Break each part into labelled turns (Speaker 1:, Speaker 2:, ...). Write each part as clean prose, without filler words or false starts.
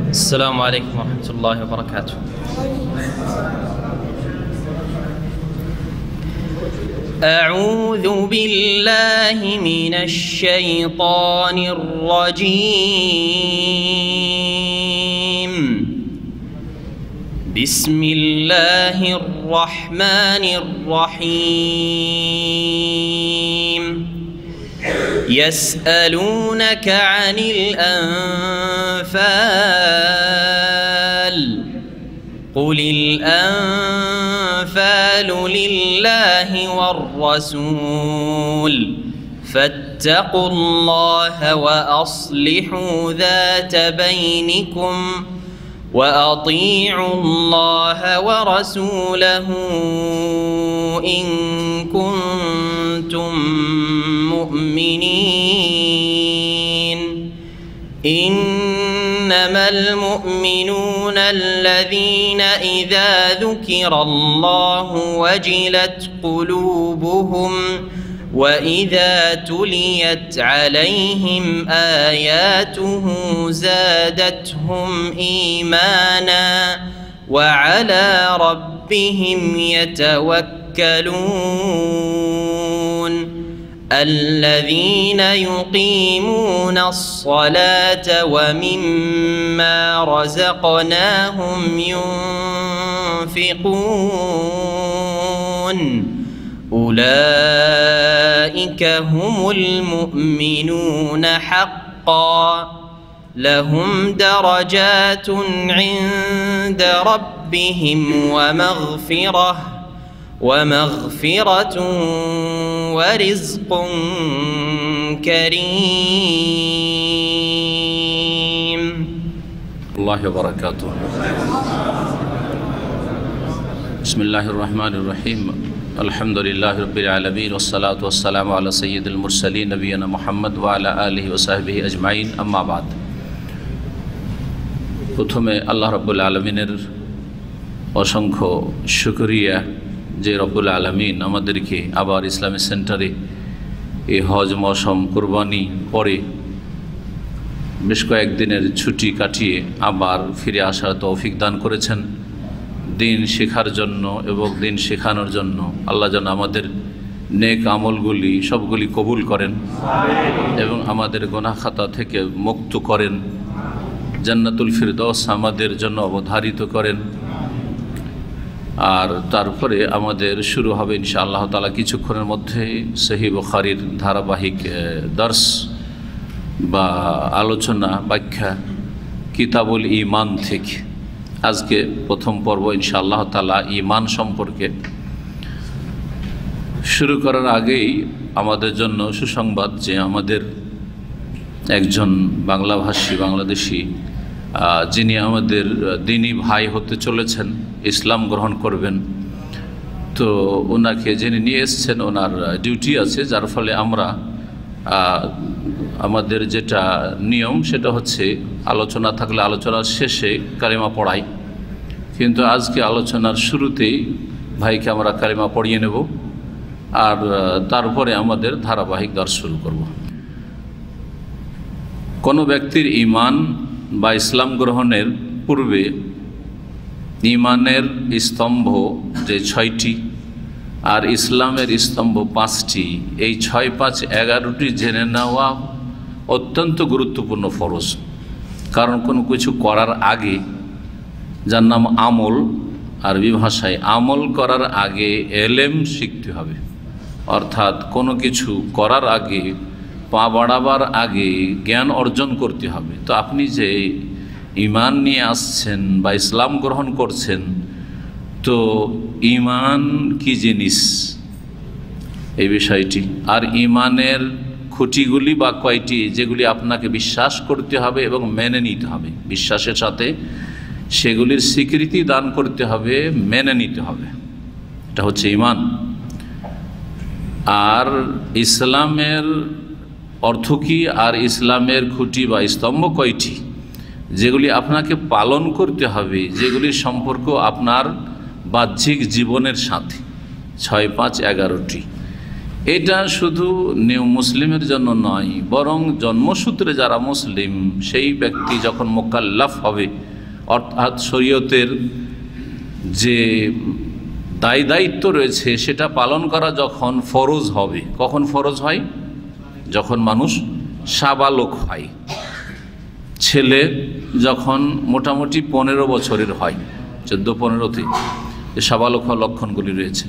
Speaker 1: السلام عليكم ورحمة الله وبركاته. أعوذ بالله من الشيطان الرجيم. بسم الله الرحمن الرحيم. يسألونك عن الأنفال قل الأنفال لله والرسول فاتقوا الله وأصلحوا ذات بينكم وأطيعوا الله ورسوله إن كنتم مؤمنين. إنما المؤمنون الذين إذا ذكر الله وجلت قلوبهم وإذا تليت عليهم آياته زادتهم إيمانا وعلى ربهم يتوكلون. الذين يقيمون الصلاة ومما رزقناهم ينفقون أولئك هم المؤمنون حقا لهم درجات عند ربهم ومغفرة ورزق كريم.
Speaker 2: الله وبركاته. بسم الله الرحمن الرحيم. الحمد لله رب العالمين والصلاة والسلام على سيد المرسلين نبينا محمد وعلى آله وصحبه أجمعين. أما بعد, প্রথমে আল্লাহ রাব্বুল আলামিনের অসংখ্য শুকরিয়া যে রব্বুল আলামিন আমাদেরকে আবার ইসলামিক সেন্টারে এই হজ মৌসুম কুরবানি পরে বেশ কয়েকদিনের ছুটি কাটিয়ে আবার ফিরে আসার তৌফিক দান করেছেন দিন শেখার জন্য এবং দিন শেখানোর জন্য। আল্লাহ যেন আমাদের নেক আমলগুলি সবগুলি কবুল করেন এবং আমাদের গুনাহ খাতা থেকে মুক্ত করেন, জান্নাতুল ফিরদৌস আমাদের জন্য অবধারিত করেন। আর তারপরে আমাদের শুরু হবে ইনশাআল্লাহ তাআলা কিছুক্ষণের মধ্যে সহিহ বুখারীর ধারাবাহিক দর্স বা আলোচনা ব্যাখ্যা কিতাবুল ঈমান থেকে। আজকে প্রথম পর্ব ইনশাআল্লাহ তাআলা ঈমান সম্পর্কে। শুরু করার আগেই আমাদের জন্য সুসংবাদ যে আমাদের একজন বাংলাভাষী বাংলাদেশি যিনি আমাদের দিনী ভাই হতে চলেছেন, ইসলাম গ্রহণ করবেন, তো ওনাকে যিনি নিয়ে এসছেন ওনার ডিউটি আছে, যার ফলে আমরা আমাদের যেটা নিয়ম সেটা হচ্ছে আলোচনা থাকলে আলোচনার শেষে কালিমা পড়াই, কিন্তু আজকে আলোচনার শুরুতেই ভাইকে আমরা কালিমা পড়িয়ে নেব আর তারপরে আমাদের ধারাবাহিক দর্শ শুরু করব। কোনো ব্যক্তির ঈমান বা ইসলাম গ্রহণের পূর্বে ঈমানের স্তম্ভ যে 6টি আর ইসলামের স্তম্ভ 5টি, এই 6, 5, 11টি জেনে নেওয়া অত্যন্ত গুরুত্বপূর্ণ ফরজ। কারণ কোনো কিছু করার আগে, যার নাম আমল, আরবি ভাষায় আমল করার আগে এলেম শিখতে হবে। অর্থাৎ কোনো কিছু করার আগে, পা বাড়াবার আগে জ্ঞান অর্জন করতে হবে। তো আপনি যে ঈমান নিয়ে আসছেন বা ইসলাম গ্রহণ করছেন, তো ঈমান কি জিনিস এই বিষয়টি, আর ঈমানের খুঁটিগুলি বা কয়টি যেগুলি আপনাকে বিশ্বাস করতে হবে এবং মেনে নিতে হবে, বিশ্বাসের সাথে সেগুলির স্বীকৃতি দান করতে হবে, মেনে নিতে হবে, এটা হচ্ছে ঈমান। আর ইসলামের অর্থ কী আর ইসলামের খুঁটি বা স্তম্ভ কয়টি যেগুলি আপনাকে পালন করতে হবে, যেগুলির সম্পর্ক আপনার বাহ্যিক জীবনের সাথে 6, 5, 11টি। এটা শুধু নিউ মুসলিমের জন্য নয়, বরং জন্মসূত্রে যারা মুসলিম সেই ব্যক্তি যখন মোকাল্লাফ হবে, অর্থাৎ শরীয়তের যে দায়িত্ব রয়েছে সেটা পালন করা যখন ফরজ হবে। কখন ফরজ হয়? যখন মানুষ সাবালক হয়। ছেলে যখন মোটামুটি 15 বছরের হয়, 14-15তে সাবালক হওয়ার লক্ষণগুলি রয়েছে।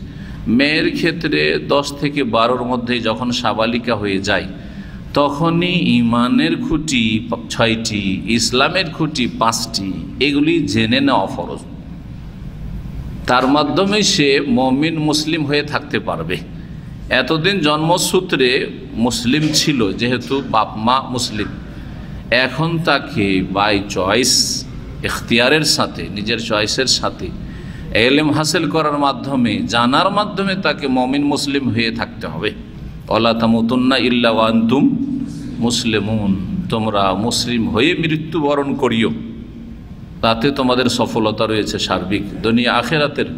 Speaker 2: মেয়ের ক্ষেত্রে 10 থেকে 12-র মধ্যে যখন সাবালিকা হয়ে যায় তখনই ইমানের খুঁটি 6টি, ইসলামের খুঁটি 5টি, এগুলি জেনে নেওয়া ফরজ। তার মাধ্যমে সে মুমিন মুসলিম হয়ে থাকতে পারবে। এতদিন জন্মসূত্রে মুসলিম ছিল, যেহেতু বাপ মা মুসলিম, এখন তাকে বাই চয়েস, ইখতিয়ারের সাথে, নিজের চয়েসের সাথে ইলম হাসিল করার মাধ্যমে, জানার মাধ্যমে তাকে মুমিন মুসলিম হয়ে থাকতে হবে। ওয়ালা তামুতুন্না ইল্লা ওয়া আনতুম মুসলিমুন, তোমরা মুসলিম হয়ে মৃত্যুবরণ করিও, তাতে তোমাদের সফলতা রয়েছে সার্বিক দুনিয়া আখেরাতের।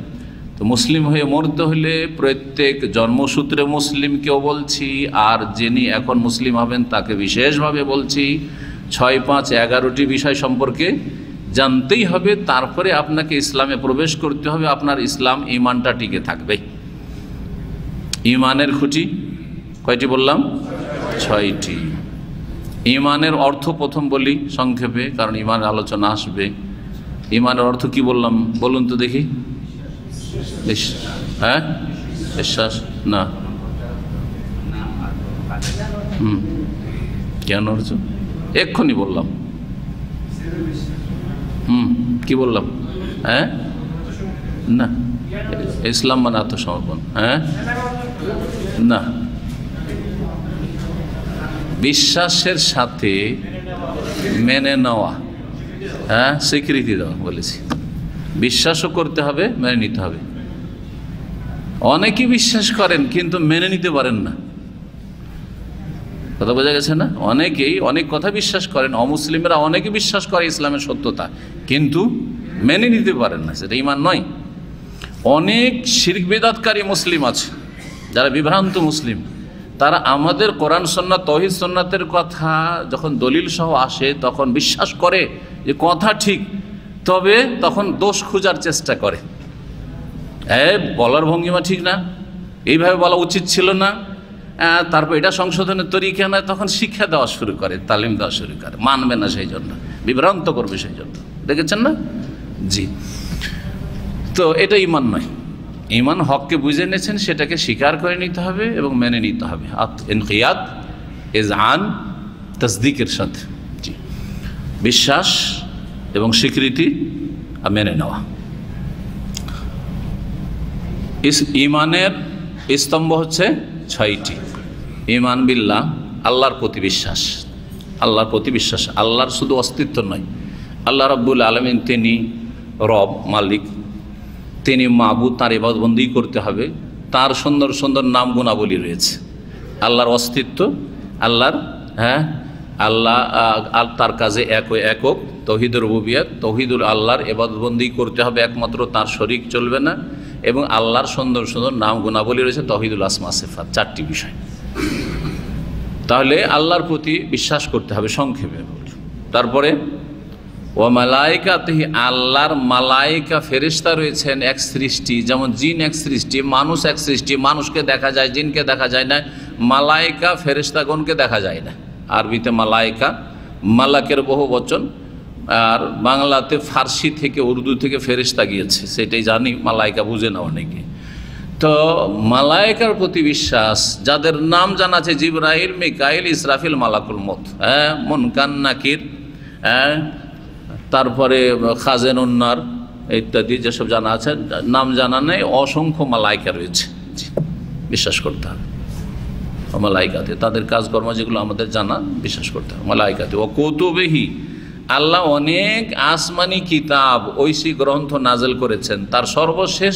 Speaker 2: তো মুসলিম হয়ে মরতে হলে প্রত্যেক জন্মসূত্রে মুসলিমকেও বলছি, আর যিনি এখন মুসলিম হবেন তাকে বিশেষভাবে বলছি, 6-5-11টি বিষয় সম্পর্কে জানতেই হবে। তারপরে আপনাকে ইসলামে প্রবেশ করতে হবে, আপনার ইসলাম ইমানটা টিকে থাকবে। ইমানের খুঁটি কয়টি বললাম? 6টি। ইমানের অর্থ প্রথম বলি সংক্ষেপে, কারণ ইমানের আলোচনা আসবে। ইমানের অর্থ কি বললাম বলুন তো দেখি? হ্যাঁ, বিশ্বাস না, জ্ঞান অর্জন, এক্ষুনি বললাম। কি বললাম? হ্যাঁ, না, ইসলাম মানে আত্মসমর্পণ। হ্যাঁ, না, বিশ্বাসের সাথে মেনে নেওয়া, হ্যাঁ, স্বীকৃতি দেওয়া বলেছি। বিশ্বাসও করতে হবে, মেনে নিতে হবে। অনেকেই বিশ্বাস করেন কিন্তু মেনে নিতে পারেন না, কথা বোঝা গেছে না? অনেকেই অনেক কথা বিশ্বাস করেন, অমুসলিমরা অনেকে বিশ্বাস করে ইসলামের সত্যতা, কিন্তু মেনে নিতে পারেন না, সেটা ঈমান নয়। অনেক শিরক বিদআতকারী মুসলিম আছে যারা বিভ্রান্ত মুসলিম, তারা আমাদের কোরআন সুন্নাত তাওহীদ সুন্নাতের কথা যখন দলিল সহ আসে তখন বিশ্বাস করে যে কথা ঠিক, তবে তখন দোষ খোঁজার চেষ্টা করে। বলার ভঙ্গিমা ঠিক না, এইভাবে বলা উচিত ছিল না, তারপর এটা সংশোধনের তরিকা না, তখন শিক্ষা দেওয়া শুরু করে, তালিম দেওয়া শুরু করে। মানবে না সেই জন্য, বিভ্রান্ত করবে সেই জন্য। দেখেছেন না? জি। তো এটা ঈমান নয়। ঈমান হককে বুঝে নিয়েছেন, সেটাকে স্বীকার করে নিতে হবে এবং মেনে নিতে হবে। ইনকিয়াদ, ইজআন, তাসদিকের সাথে। জি, বিশ্বাস এবং স্বীকৃতি আর মেনে নেওয়া। ঈমানের স্তম্ভ হচ্ছে 6টি। ঈমান বিল্লাহ, আল্লাহর প্রতি বিশ্বাস। আল্লাহর প্রতি বিশ্বাস, আল্লাহর শুধু অস্তিত্ব নয়, আল্লাহ রাব্বুল আলামিন তিনি রব, মালিক, তিনি মাবুদ, তার ইবাদতবন্দি করতে হবে। তার সুন্দর সুন্দর নাম গুণাবলী রয়েছে। আল্লাহর অস্তিত্ব, আল্লাহর, হ্যাঁ, আল্লাহ তার কাজে একক, তৌহিদুর রুবুবিয়্যাত, তৌহিদুল আল্লাহর ইবাদতবন্দি করতে হবে একমাত্র, তার শরীক চলবে না। এবং আল্লাহর সুন্দর সুন্দর নাম গুণাবলী রয়েছে, তৌহিদুল আসমা সিফাত, 4টি বিষয়। তাহলে আল্লাহর প্রতি বিশ্বাস করতে হবে সংক্ষেপে। তারপরে ও মালাইকাতিহি, আল্লাহর মালাইকা ফেরেশতা রয়েছেন এক সৃষ্টি, যেমন জিন এক সৃষ্টি, মানুষ এক সৃষ্টি। মানুষকে দেখা যায়, জিনকে দেখা যায় না। মালাইকা ফেরেশতাগণকে দেখা যায় না। আরবিতে মালাইকা মালাকের বহু বচন, আর বাংলাতে ফার্সি থেকে, উর্দু থেকে ফেরেশতা গিয়েছে, সেটাই জানি, মালাইকা বুঝে না অনেকে। তো মালাইকার প্রতি বিশ্বাস, যাদের নাম জানা আছে, জিবরাইল, মিকাইল, ইসরাফিল, মালাকুল মউত, হ্যাঁ, মুনকার, নাকির, হ্যাঁ, তারপরে খাজেনুন্নার ইত্যাদি যেসব জানা আছে, নাম জানা নেই, অসংখ্য মালাইকা রয়েছে। জি, বিশ্বাস করতে হবে মালাইকাতে, তাদের কাজকর্ম যেগুলো আমাদের জানা, বিশ্বাস করতে হবে মালাইকাতে। ও কুতুবিহি, আল্লাহ অনেক আসমানি কিতাব, ঐশী গ্রন্থ নাজেল করেছেন। তার সর্বশেষ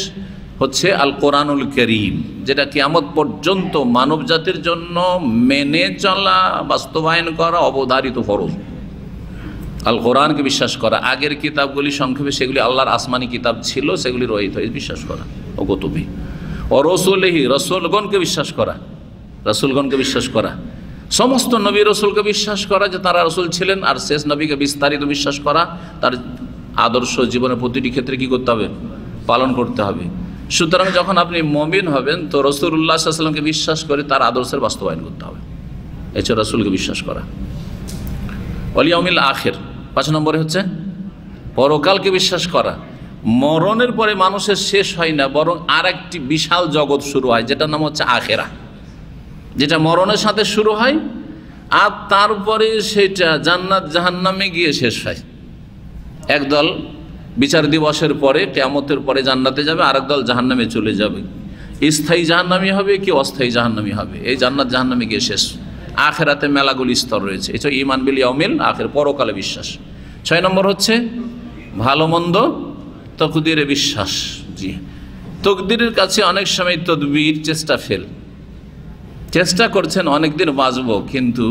Speaker 2: হচ্ছে আল কোরআনুল কারীম, যেটা কিয়ামত পর্যন্ত মানব জাতির জন্য মেনে চলা, বাস্তবায়ন করা অবধারিত ফরজ। আল কোরআনকে বিশ্বাস করা। আগের কিতাবগুলি সংক্ষেপে সেগুলি আল্লাহর আসমানি কিতাব ছিল, সেগুলি রহিত হয়ে বিশ্বাস করা। ও কুতুবি ও রসুলিহি, রসুলগণকে বিশ্বাস করা। রাসূলগণকে বিশ্বাস করা, সমস্ত নবী রসুলকে বিশ্বাস করা যে তারা রসুল ছিলেন, আর শেষ নবীকে বিস্তারিত বিশ্বাস করা, তার আদর্শ জীবনের প্রতিটি ক্ষেত্রে কী করতে হবে? পালন করতে হবে। সুতরাং যখন আপনি মুমিন হবেন তো রাসূলুল্লাহ সাল্লাল্লাহু আলাইহি ওয়াসাল্লামকে বিশ্বাস করে তার আদর্শের বাস্তবায়ন করতে হবে। এছাড়া রাসূলকে বিশ্বাস করা। ওয়াল ইয়াউমিল আখির, 5 নম্বরে হচ্ছে পরকালকে বিশ্বাস করা। মরণের পরে মানুষের শেষ হয় না, বরং আর একটি বিশাল জগৎ শুরু হয়, যেটার নাম হচ্ছে আখিরা, যেটা মরণের সাথে শুরু হয় আর তারপরে সেটা জান্নাত জাহান্নামে গিয়ে শেষ হয়। একদল বিচার দিবসের পরে, কিয়ামতের পরে জান্নাতে যাবে, আরেক দল জাহান্নামে চলে যাবে। স্থায়ী জাহান্নামী হবে কি অস্থায়ী জাহান্নামী হবে, এই জান্নাত জাহান্নামে গিয়ে শেষ। আখিরাতে মেলাগুলি স্তর রয়েছে। এটা ঈমান বিল ইয়াউমিল আখির, পরকালে বিশ্বাস। 6 নম্বর হচ্ছে ভালো মন্দ তকদিরে বিশ্বাস। জি, তকদিরের কাছে অনেক সময় তদবির চেষ্টা ফেল, চেষ্টা করছেন অনেকদিন বাঁচব, কিন্তু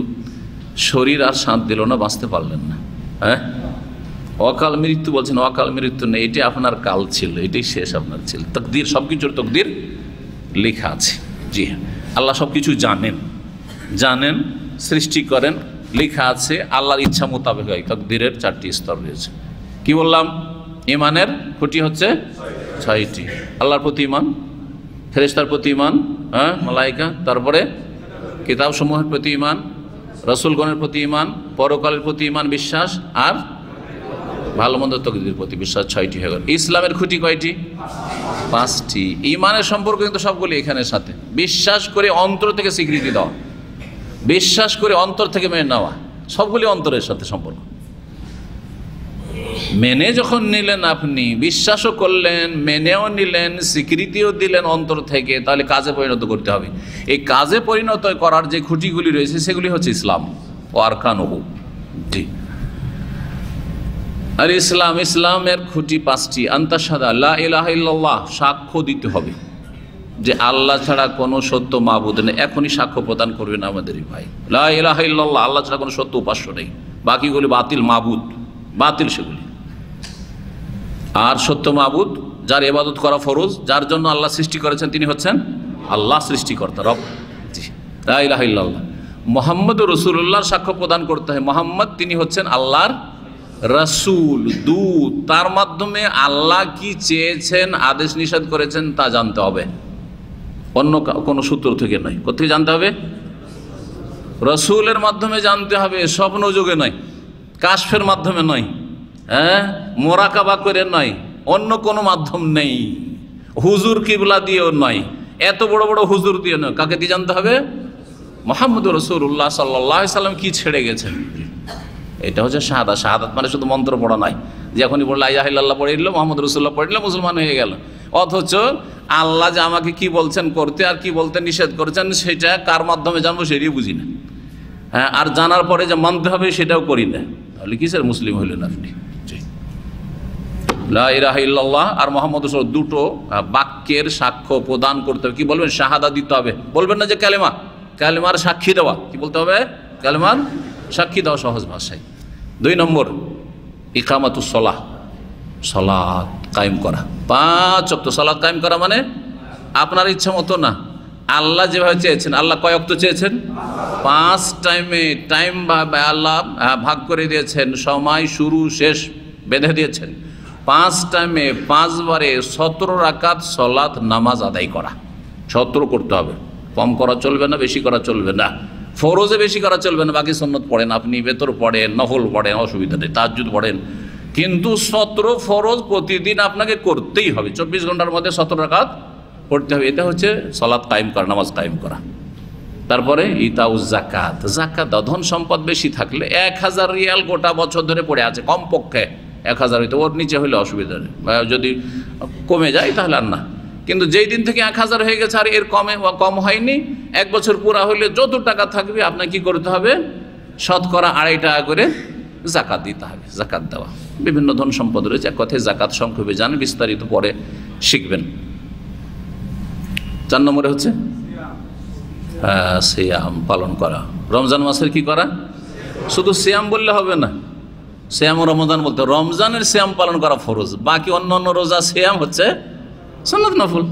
Speaker 2: শরীর আর সাথ দিল না, বাঁচতে পারলেন না। হ্যাঁ, অকাল মৃত্যু বলছেন, অকাল মৃত্যু নেই, এটি আপনার কাল ছিল, এটাই শেষ আপনার ছিল। তকদির, সব কিছুর তকদির লেখা আছে। জি, আল্লাহ সব কিছু জানেন, জানেন, সৃষ্টি করেন, লেখা আছে, আল্লাহর ইচ্ছা মোতাবেক হয়। তকদিরের 4টি স্তর রয়েছে। কি বললাম? ইমানের খুঁটি হচ্ছে 6টি। আল্লাহর প্রতি ইমান, ফেরেশতার প্রতি ইমান, হ্যাঁ, মালাইকা, তারপরে কিতাব সমূহের প্রতি ইমান, রাসূলগণের প্রতি ইমান, পরকালের প্রতি ইমান বিশ্বাস, আর ভালো মন্দ তকদিরের প্রতি বিশ্বাস। 6টি হয়ে গেল। ইসলামের খুঁটি কয়টি? 5টি। ইমানের সম্পর্ক কিন্তু সবগুলি এখানের সাথে। বিশ্বাস করে অন্তর থেকে স্বীকৃতি দেওয়া, বিশ্বাস করে অন্তর থেকে মেনে নেওয়া, সবগুলি অন্তরের সাথে সম্পর্ক। মেনে যখন নিলেন, আপনি বিশ্বাসও করলেন, মেনেও নিলেন, স্বীকৃতিও দিলেন অন্তর থেকে, তাহলে কাজে পরিণত করতে হবে। এই কাজে পরিণত করার যে খুঁটিগুলি রয়েছে সেগুলি হচ্ছে ইসলাম ও আরকানুহু। জি, আর ইসলামের খুঁটি 5টি। আনতাশহাদা লা ইলাহা ইল্লাল্লাহ, সাক্ষ্য দিতে হবে যে আল্লাহ ছাড়া কোনো সত্য মাবুদ নেই। এখনই সাক্ষ্য প্রদান করবেন আমাদেরই ভাই, লা ইলাহা ইল্লাল্লাহ, আল্লাহ ছাড়া কোনো সত্য উপাস্য নেই, বাকিগুলি বাতিল মাবুদ, বাতিল সেগুলি। আর সত্য মাবুদ, যার ইবাদত করা ফরজ, যার জন্য আল্লাহ সৃষ্টি করেছেন, তিনি হচ্ছেন আল্লাহ সৃষ্টিকর্তা, রব। জি, লা ইলাহা ইল্লাল্লাহ। মুহাম্মদুর রাসূলুল্লাহর সাক্ষ্য প্রদান করতে হয়, মুহাম্মদ তিনি হচ্ছেন আল্লাহর রাসূল, দূত, তার মাধ্যমে আল্লাহ কি চেয়েছেন, আদেশ নিষেধ করেছেন তা জানতে হবে, অন্য কোনো সূত্র থেকে নয়। কোথেকে জানতে হবে? রাসূলের মাধ্যমে জানতে হবে, স্বপ্ন যোগে নয়, কাশফের মাধ্যমে নয়, হ্যাঁ, মোরাকাবা করে নয়, অন্য কোনো মাধ্যম নেই, হুজুর কিবলা দিয়েও নয়, এত বড় বড় হুজুর দিয়ে নয়। কাকে দিয়ে জানতে হবে? মুহাম্মদুর রাসূলুল্লাহ সাল্লাল্লাহু আলাইহি সাল্লাম কি ছেড়ে গেছেন। এটা হচ্ছে শাহাদাত। শাহাদাত মানে শুধু মন্ত্র পড়া নয়, যে এখনই বললো লা ইলাহা ইল্লাল্লাহ পড়ে নিল, মুহাম্মদ রাসূলুল্লাহ পড়ে নিল, মুসলমান হয়ে গেল। অথচ আল্লাহ যে আমাকে কি বলছেন করতে আর কি বলতে নিষেধ করেছেন সেটা কার মাধ্যমে জানবো সেটাই বুঝি না। হ্যাঁ, আর জানার পরে যে মানতে হবে সেটাও করি না, তাহলে কিসের মুসলিম হইলেন আপনি? লা ইলাহা ইল্লাল্লাহ আর মুহাম্মদ রাসূলুল্লাহ, দুটো বাক্যের সাক্ষ্য প্রদান করতে হবে। কি বলবেন? শাহাদা দিতে হবে। বলবেন না যে কালেমা, কালেমার সাক্ষী দেওয়া। কি বলতে হবে? কালেমার সাক্ষী দেওয়া, সহজ ভাষায়। 2 নম্বর ইকামাতুস সালাহ, সালাত কায়েম করা। 5 ওয়াক্ত সালাত কায়েম করা মানে আপনার ইচ্ছা মতো না, আল্লাহ যেভাবে চেয়েছেন। আল্লাহ কয় ওয়াক্ত চেয়েছেন? 5 টাইম আল্লাহ ভাগ করে দিয়েছেন, সময় শুরু শেষ বেঁধে দিয়েছেন। 5 টাইমে 5 বারে 17 রাকাত সালাত নামাজ আদায় করা, 17 করতে হবে। কম করা চলবে না, বেশি করা চলবে না। ফরজে বেশি করা চলবে না, বাকি সুন্নত পড়েন আপনি, বেতর পড়েন, নফল পড়েন, অসুবিধা নেই, তাহাজ্জুদ পড়েন, কিন্তু 17 ফরজ প্রতিদিন আপনাকে করতেই হবে। 24 ঘন্টার মধ্যে 17 রাকাত পড়তে হবে। এটা হচ্ছে সালাত কায়েম করা, নামাজ কায়েম করা। তারপরে ইতাউজ যাকাত, যাকাত দাও। ধন সম্পদ বেশি থাকলে 1000 রিয়াল গোটা বছর ধরে পড়ে আছে, কমপক্ষে 1000 হইতে, ওর নিচে হলে অসুবিধা নেই, যদি কমে যায় তাহলে আর না। কিন্তু যেই দিন থেকে 1000 হয়ে গেছে আর এর কম হয়নি, 1 বছর পুরা হলে যত টাকা থাকবে আপনাকে কি করতে হবে? শতকরা 2.5 টাকা করে যাকাত দিতে হবে। যাকাত দেওয়া, বিভিন্ন ধন সম্পদ রয়েছে, এক কথায় যাকাত সংক্ষেপে জানেন, বিস্তারিত পরে শিখবেন। 4 নম্বরে হচ্ছে সিয়াম পালন করা। রমজান মাসের কি করা? শুধু সিয়াম বললে হবে না, সিয়াম ও রমজান বলতে রমজানের সিয়াম পালন করা ফরজ, বাকি অন্য অন্য রোজা সিয়াম হচ্ছে সুন্নাত নফল।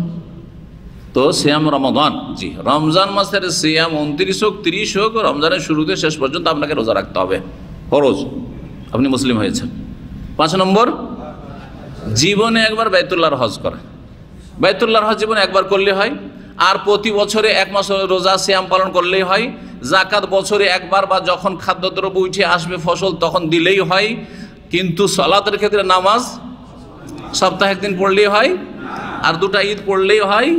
Speaker 2: তো সিয়াম রমাদান, জি রমজান মাসের সিয়াম 29 হোক 30 হোক, রমজানের শুরুতে শেষ পর্যন্ত আপনাকে রোজা রাখতে হবে, ফরজ, আপনি মুসলিম হয়েছেন। 5 নম্বর, জীবনে একবার বাইতুল্লাহর হজ করা। বাইতুল্লাহর হজ জীবনে একবার করলে হয়, আর প্রতি বছরে 1 মাস রোজা সিয়াম পালন করলেই হয়। জাকাত বছরে একবার বা যখন খাদ্যদ্রব্য উঠে আসবে ফসল তখন দিলেই হয়। কিন্তু সালাতের ক্ষেত্রে নামাজ সপ্তাহে 1 দিন পড়লেই হয়, আর 2টা ঈদ পড়লেই হয়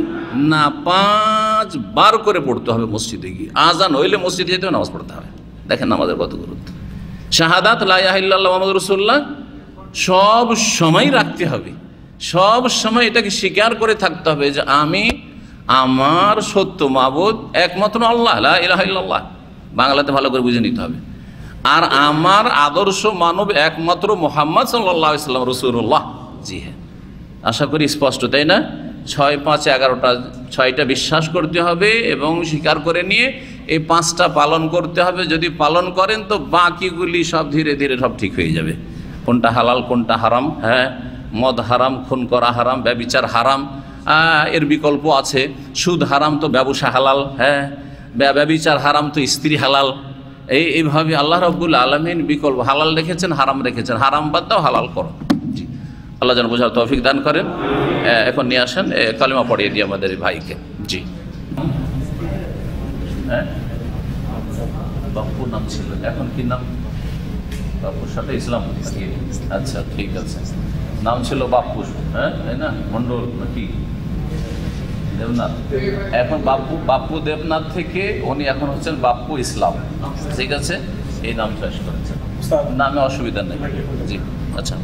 Speaker 2: না, 5 বার করে পড়তে হবে মসজিদে গিয়ে। আজান হইলে মসজিদে যেতে হবে, নামাজ পড়তে হবে। দেখেন নামাজের কত গুরুত্ব। শাহাদাত লা ইলাহা ইল্লাল্লাহ মুহাম্মাদুর রাসূলুল্লাহ সব সময় রাখতে হবে, সব সময় এটাকে স্বীকার করে থাকতে হবে যে আমি, আমার সত্য মাবুদ একমাত্র আল্লাহ, লা ইলাহা ইল্লাল্লাহ, বাংলাতে ভালো করে বুঝে নিতে হবে। আর আমার আদর্শ মানব একমাত্র মুহাম্মদ সাল্লাল্লাহু আলাইহি ওয়াসাল্লাম রাসূলুল্লাহ। জি হ্যাঁ, আশা করি স্পষ্ট, তাই না? 6, 5, 11টা 6টা বিশ্বাস করতে হবে এবং স্বীকার করে নিয়ে এই 5টা পালন করতে হবে। যদি পালন করেন তো বাকিগুলি সব ধীরে ধীরে সব ঠিক হয়ে যাবে। কোনটা হালাল কোনটা হারাম, হ্যাঁ, মদ হারাম, খুন করা হারাম, ব্যভিচার হারাম, এর বিকল্প আছে। সুদ হারাম তো ব্যবসা হালাল, হ্যাঁ, ব্যভিচার হারাম তো স্ত্রী হালাল। এইভাবে আল্লাহ রাব্বুল আলামিন বিকল্প হালাল রেখেছেন, হারাম রেখেছেন, হারাম বাদ দাও, হালাল করো। জি, আল্লাহ যেন বোঝার তৌফিক দান করেন। এখন নিয়ে আসেন কালিমা পড়িয়ে দিই আমাদের ভাইকে। জি, হ্যাঁ, বাপ্পুর নাম ছিল, এখন কি নাম? বাপ্পুর সাথে ইসলাম, আচ্ছা ঠিক আছে, নাম ছিল বাপ্পু, হ্যাঁ, তাই না? মন্ডল নাকি দেবনাথ? এখন বাপ্পু দেবনাথ থেকে উনি এখন হচ্ছেন বাপ্পু ইসলাম। ঠিক আছে, এই নাম চয়েস করেছেন, নামে অসুবিধা নেই। জি, আচ্ছা।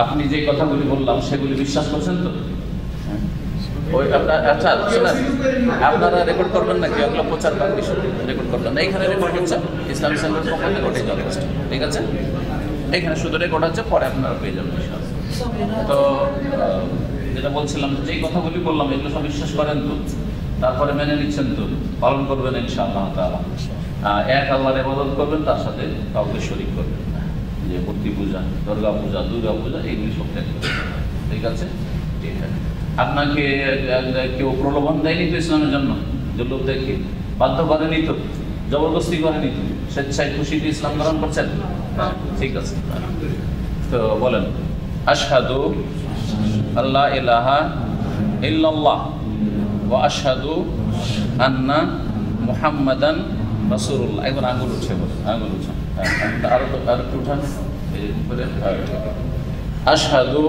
Speaker 2: আপনি যে কথাগুলি বললাম সেগুলি বিশ্বাস করছেন তো? ওই আপনার, আচ্ছা শোনেন, আপনারা রেকর্ড করবেন নাকি? ওগুলো প্রচার রেকর্ড করবেন না, এখানে রেকর্ড হচ্ছে ইসলামিক সেন্টারের পক্ষ থেকে, ওটাই যথেষ্ট। ঠিক আছে, এখানে শুধু রেকর্ড হচ্ছে, পরে আপনারা পেয়ে যাবেন। তো যেটা বলছিলাম, যেই কথাগুলি বললাম এগুলো সব বিশ্বাস করেন তো? তারপরে মেনে নিচ্ছেন তো? পালন করবেন ইনশাআল্লাহ তাআলা। এক আল্লাহর ইবাদত করবেন, তার সাথে কাউকে শরীক করবেন না। যে মূর্তি পূজা, দুর্গা পূজা, এইগুলি সব ত্যাগ করবেন। ঠিক আছে, ঠিক আছে। আপনাকে কেউ প্রলোভন দেয়নি তো ইসলামের জন্য? জল্লুপ দেখে বাধ্য করেনি তো? জবরদস্তি করেনি তো? স্বেচ্ছায় খুশিতে ইসলাম গ্রহণ করছেন? ঠিক আছে, তো বলেন আশহাদু আল্লা ইলাহা ইল্লাল্লাহ ওয়া আশহাদু আন্না মুহাম্মাদান রাসূলুল্লাহ। একবার আঙ্গুল উঠে বলেন, আঙ্গুল উঠে, আরো একটু উঠান। আশহাদু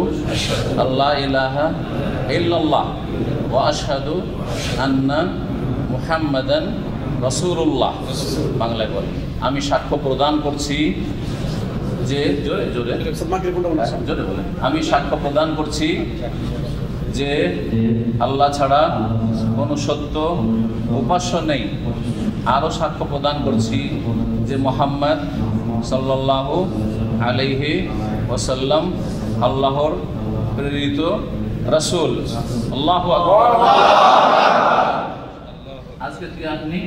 Speaker 2: আল্লা ইলাহা ইল্লাল্লাহ ওয়া আশহাদু আন্না মুহাম্মাদান রাসূলুল্লাহ। বাংলায় বলেন, আমি সাক্ষ্য প্রদান করছি যে, জোরে জোরে জোরে বলেন, আমি সাক্ষ্য প্রদান করছি যে আল্লাহ ছাড়া কোনো সত্য উপাস্য নেই। আরও সাক্ষ্য প্রদান করছি যে মুহাম্মদ সাল্লাল্লাহু আলাইহি ওয়াসাল্লাম আল্লাহর প্রেরিত রাসূল। আল্লাহু আকবার। আজকে তুই আপনি